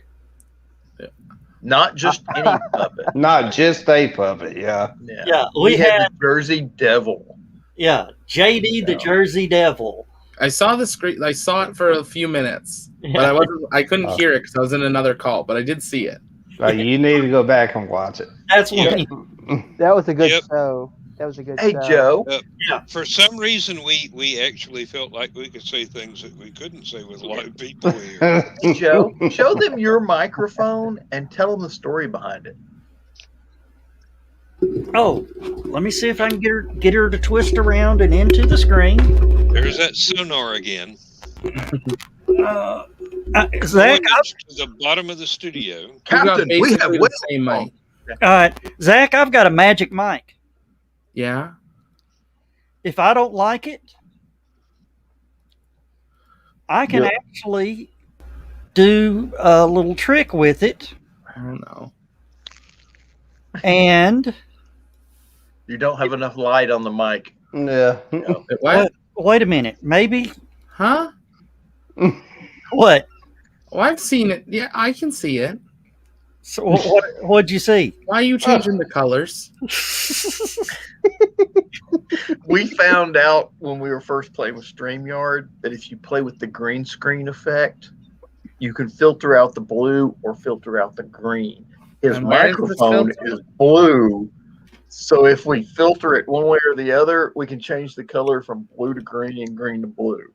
Not just any puppet. Not just a puppet, yeah. Yeah, we had the Jersey Devil. Yeah, JD the Jersey Devil. I saw the screen. I saw it for a few minutes, but I couldn't hear it because I was in another call. But I did see it. You need to go back and watch it. That's that was a good show. That was a good show. Hey, Joe. For some reason, we actually felt like we could say things that we couldn't say with a lot of people here. Hey, Joe, show them your microphone and tell them the story behind it. Oh, let me see if I can get her to twist around and into the screen. There's that sonar again. Zach, to the bottom of the studio. Captain, we have the same mic. All right, Zach, I've got a magic mic. Yeah. If I don't like it, I can actually do a little trick with it. I don't know. And you don't have enough light on the mic. Yeah. What? Wait a minute. Maybe. Huh? What? Oh, I've seen it. Yeah, I can see it. So what'd you see? Why are you changing the colors? We found out when we were first playing with StreamYard that if you play with the green screen effect, you can filter out the blue or filter out the green. His microphone is blue, so if we filter it one way or the other, we can change the color from blue to green and green to blue.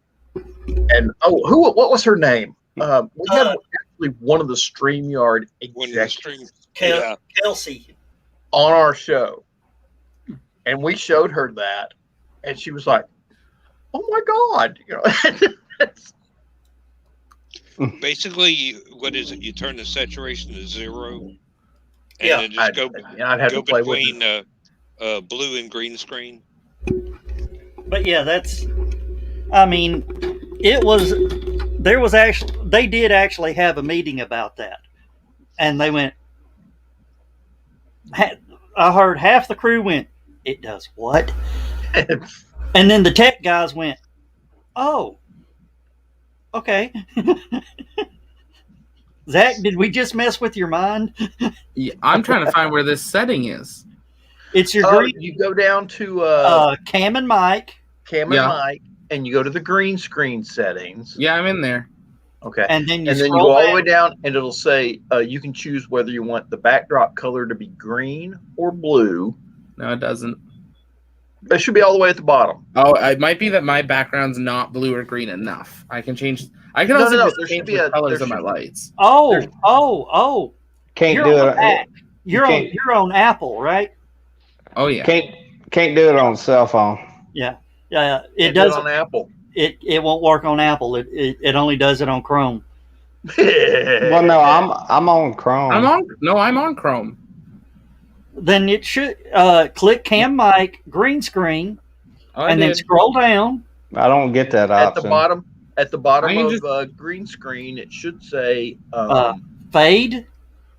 And what was her name? We had actually one of the StreamYard executives, Kelsey, on our show, and we showed her that, and she was like, "Oh my god!" Basically, what is it? You turn the saturation to 0, and then I'd have to play between blue and green screen. But yeah, they did actually have a meeting about that, and they went. I heard half the crew went, "It does what?" And then the tech guys went, "Oh, okay." Zach, did we just mess with your mind? Yeah, I'm trying to find where this setting is. It's your green. You go down to Cam and Mike. Mike, and you go to the green screen settings. Yeah, I'm in there. Okay. And then you go all the way down, and it'll say you can choose whether you want the backdrop color to be green or blue. No, it doesn't. It should be all the way at the bottom. Oh, it might be that my background's not blue or green enough. I can change. I can also just change the colors of my lights. Oh! Can't do it. You're on Apple, right? Oh yeah. Can't do it on cell phone. Yeah. It does on Apple. It won't work on Apple. It only does it on Chrome. Well, no, I'm on Chrome. I'm on Chrome. Then it should click Cam Mic green screen, then scroll down. I don't get that option. At the bottom of green screen, it should say fade,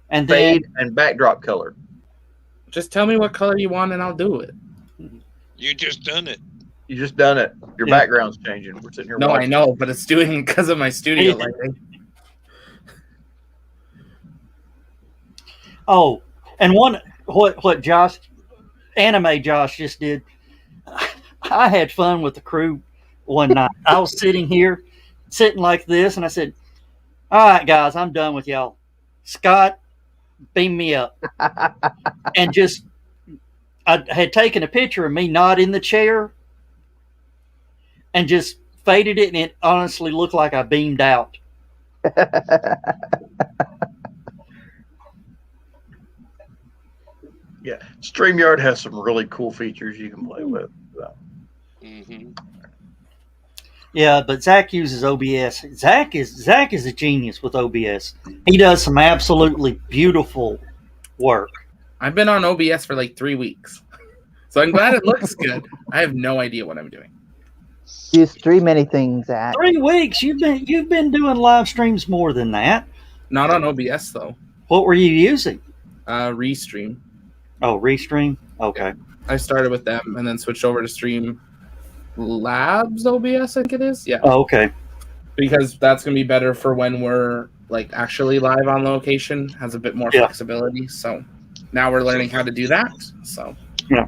and backdrop color. Just tell me what color you want, and I'll do it. You just done it. Your background's changing. We're sitting here. No, I know, but it's doing because of my studio lighting. Oh, and what Josh, Anime Josh just did. I had fun with the crew one night. I was sitting like this, and I said, "All right, guys, I'm done with y'all. Scott, beam me up." And I had taken a picture of me not in the chair, and just faded it, and it honestly looked like I beamed out. Yeah, StreamYard has some really cool features you can play with. So. Mm-hmm. Yeah, but Zach uses OBS. Zach is a genius with OBS. He does some absolutely beautiful work. I've been on OBS for like 3 weeks, so I'm glad it looks good. I have no idea what I'm doing. You stream anything, Zach? 3 weeks. You've been doing live streams more than that. Not on OBS though. What were you using? Restream. Oh, Restream. Okay. I started with them and then switched over to Stream Labs OBS. I think it is. Yeah. Oh, okay. Because that's gonna be better for when we're like actually live on location. Has a bit more flexibility. So now we're learning how to do that. So yeah.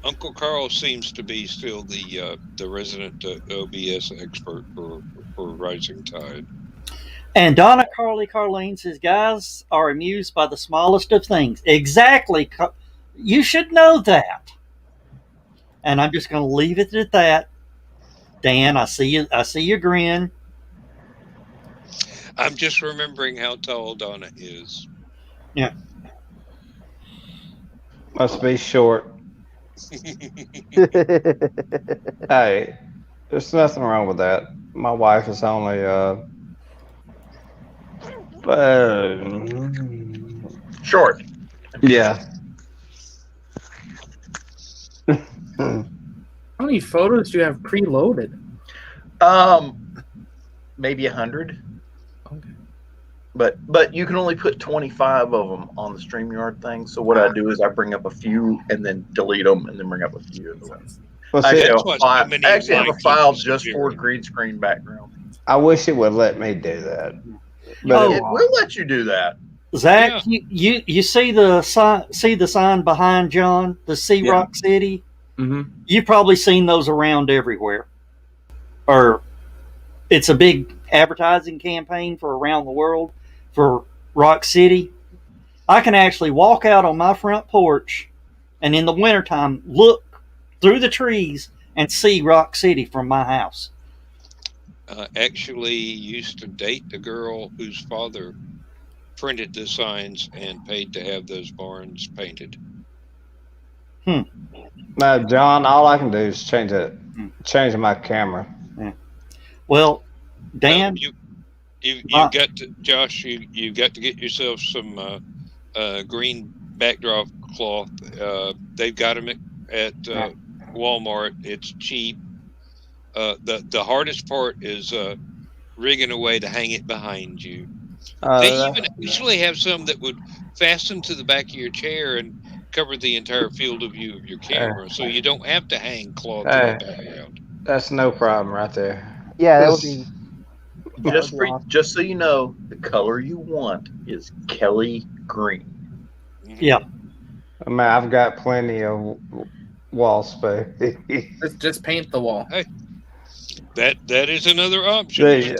Uncle Carl seems to be still the resident OBS expert for Rising Tide. And Donna Carlene says, guys are amused by the smallest of things. Exactly. You should know that. And I'm just going to leave it at that. Dan, I see you. I see your grin. I'm just remembering how tall Donna is. Yeah. Must be short. Hey, there's nothing wrong with that. My wife is only Short. Yeah. how many photos do you have preloaded? Maybe 100. Okay. But you can only put 25 of them on the StreamYard thing. So what I do is I bring up a few and then delete them and then bring up a few. Well, I see, actually have a file just for green screen background. I wish it would let me do that. But It will let you do that. Zach, you see the sign behind John, the Sea Rock City? Mm-hmm. You've probably seen those around everywhere. Or it's a big advertising campaign for around the world for Rock City. I can actually walk out on my front porch and in the wintertime look through the trees and see Rock City from my house. Actually used to date the girl whose father printed the signs and paid to have those barns painted. no, John, all I can do is change my camera. Yeah. Well, Dan, you got to, Josh. You got to get yourself some green backdrop cloth. They've got them at Walmart. It's cheap. The hardest part is rigging a way to hang it behind you. They even usually have some that would fasten to the back of your chair and cover the entire field of view of your camera, so you don't have to hang cloth in the background. That's no problem right there. Yeah, that would be. Just so you know, the color you want is Kelly green. Yeah. I mean, I've got plenty of wall space. Just paint the wall. Hey, that is another option.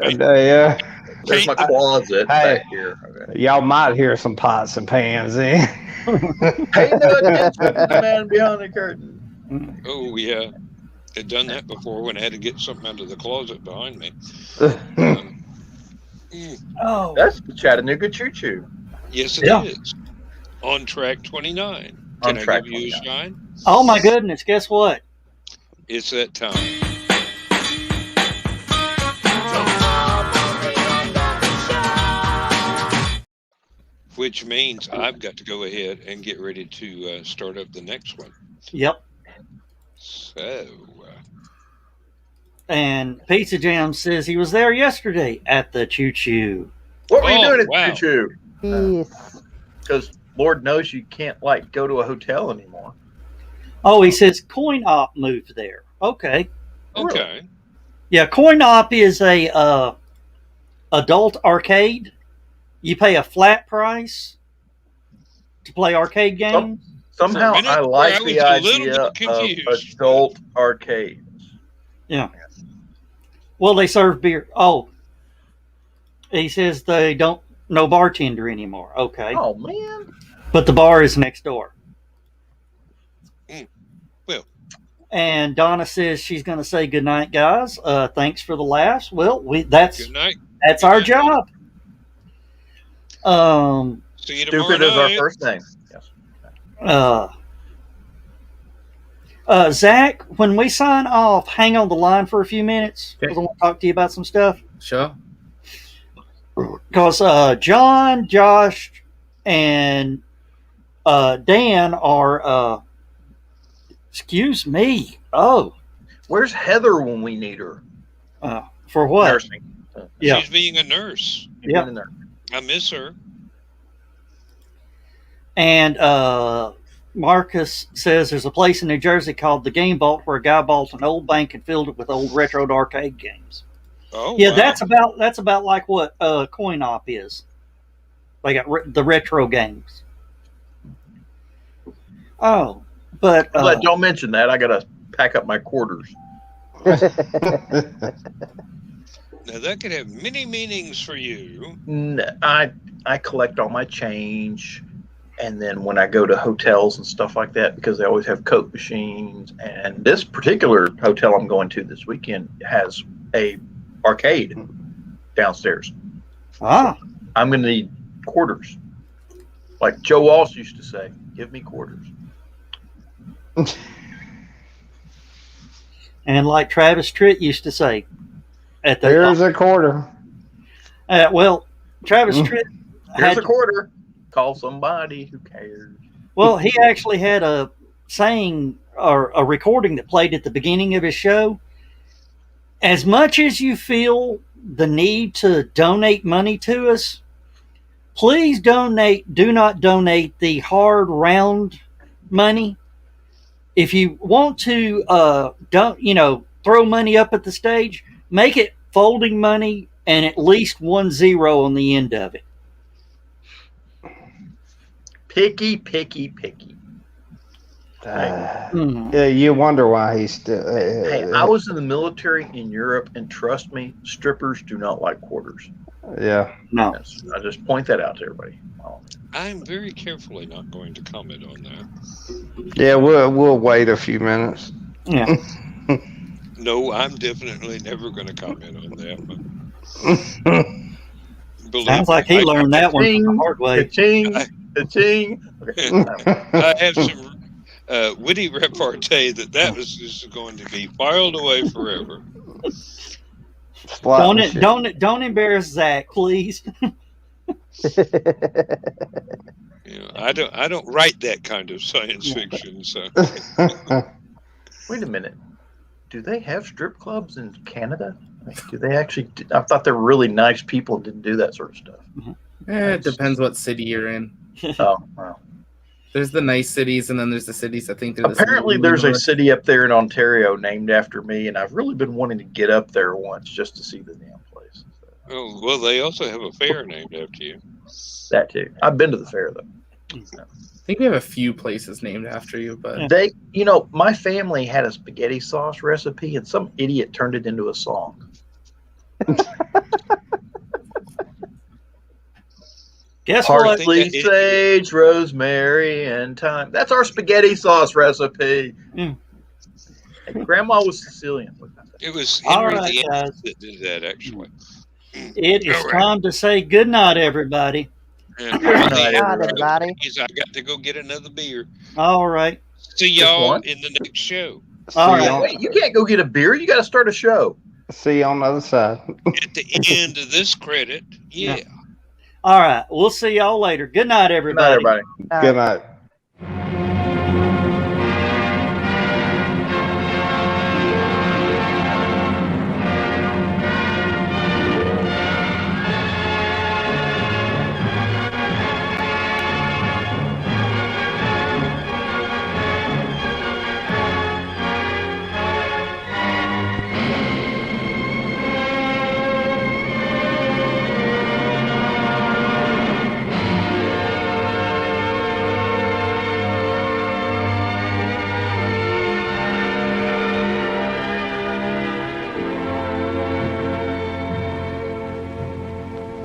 There's my closet back here. Okay. Y'all might hear some pots and pans in. Pay no attention to the man behind the curtain. Oh yeah, I've done that before when I had to get something out of the closet behind me. Oh, that's the Chattanooga Choo Choo. Yes, it is. On track 29. Can I give you a shine? Oh my goodness! Guess what? It's that time. Which means I've got to go ahead and get ready to start up the next one. Yep. So. And Pizza Jam says he was there yesterday at the Choo Choo. What were you doing at the Choo Choo? Yes. Because Lord knows you can't go to a hotel anymore. Oh, he says Coin Op moved there. Okay. Okay. Yeah, Coin Op is a adult arcade. You pay a flat price to play arcade games. Somehow I like the idea of adult arcades. Yeah. Well, they serve beer. Oh, he says they don't no bartender anymore. Okay. Oh man. But the bar is next door. Well, And Donna says she's going to say goodnight, guys. Thanks for the laughs. Well, that's Good night. That's Good our night. job. See you tomorrow Stupid is our night. first name. Yes. Zach, when we sign off, hang on the line for a few minutes because I want to talk to you about some stuff. Sure. Because John, Josh, and Dan are. Excuse me. Oh, Where's Heather when we need her? for what? Nursing. Yeah. She's being a nurse. Yeah. In there. I miss her. And Marcus says there's a place in New Jersey called the Game Vault where a guy bought an old bank and filled it with old retro arcade games. Oh, Yeah, wow. that's about like what Coin Op is. They got the retro games. Oh, but Don't mention that. I gotta pack up my quarters. Now that could have many meanings for you. I collect all my change, and then when I go to hotels and stuff like that, because they always have Coke machines, and this particular hotel I'm going to this weekend has a arcade downstairs. ah, I'm going to need quarters, like Joe Walsh used to say. Give me quarters. and like Travis Tritt used to say, at the Here's a quarter. well, Travis Tritt Here's had a quarter. Call somebody. Who cares? well, he actually had a saying or a recording that played at the beginning of his show. As much as you feel the need to donate money to us, please do not donate the hard round money. If you want to throw money up at the stage, make it folding money and at least 10 on the end of it. Picky. Yeah, you wonder why he's still. Hey, I was in the military in Europe, and trust me, strippers do not like quarters. Yeah. No. I just point that out to everybody. I'm very carefully not going to comment on that. Yeah, we'll wait a few minutes. Yeah. No, I'm definitely never going to comment on that. Sounds like he learned that one from the hard way. Ka-ching. I have some witty repartee that was just going to be filed away forever. Don't embarrass Zach, please. I don't write that kind of science fiction. So Wait a minute. Do they have strip clubs in Canada? Do they actually? I thought they were really nice people and didn't do that sort of stuff. It depends what city you're in. Oh, wow. There's the nice cities, and then there's the cities I think they're Apparently, there's a city up there in Ontario named after me, and I've really been wanting to get up there once just to see the damn place. Oh, well, they also have a fair named after you. That too. I've been to the fair though. I think we have a few places named after you, but They, my family had a spaghetti sauce recipe, and some idiot turned it into a song. Guess what? Parsley, sage, rosemary, and thyme. That's our spaghetti sauce recipe. Mm. And Grandma was Sicilian. It was All Henry right, the guys. Eighth that did that, actually. It is All right. time to say good night, everybody. And Good night, everybody. I got to go get another beer. All right. See y'all one? in the next show. All See right. y'all- Wait, you can't go get a beer. You got to start a show. See you on the other side. At the end of this credit, yeah. All right. We'll see y'all later. Good night, Good night, everybody. everybody. Good night.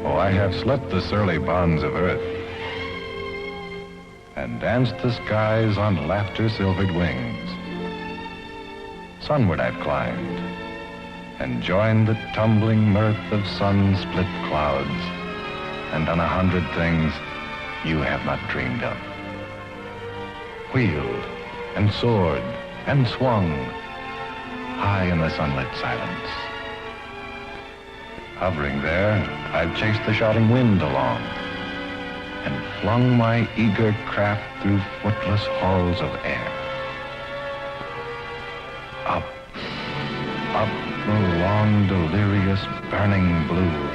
Oh, I have slipped the surly bonds of earth and danced the skies on laughter-silvered wings. Sunward I've climbed, and joined the tumbling mirth of sun-split clouds, and done 100 things you have not dreamed of. Wheeled, and soared, and swung, high in the sunlit silence. Hovering there, I've chased the shouting wind along, and flung my eager craft through footless halls of air. Up, up the long, delirious, burning blue,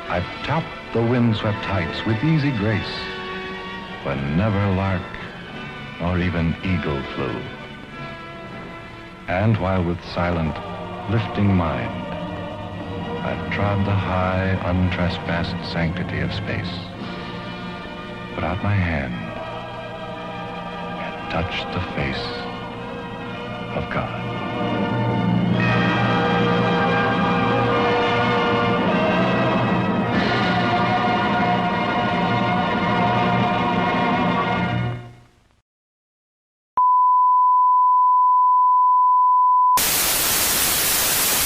I've topped the windswept heights with easy grace, when never lark nor even eagle flew. And while with silent, lifting mind, I've trod the high, untrespassed sanctity of space, put out my hand, and touched the face of God.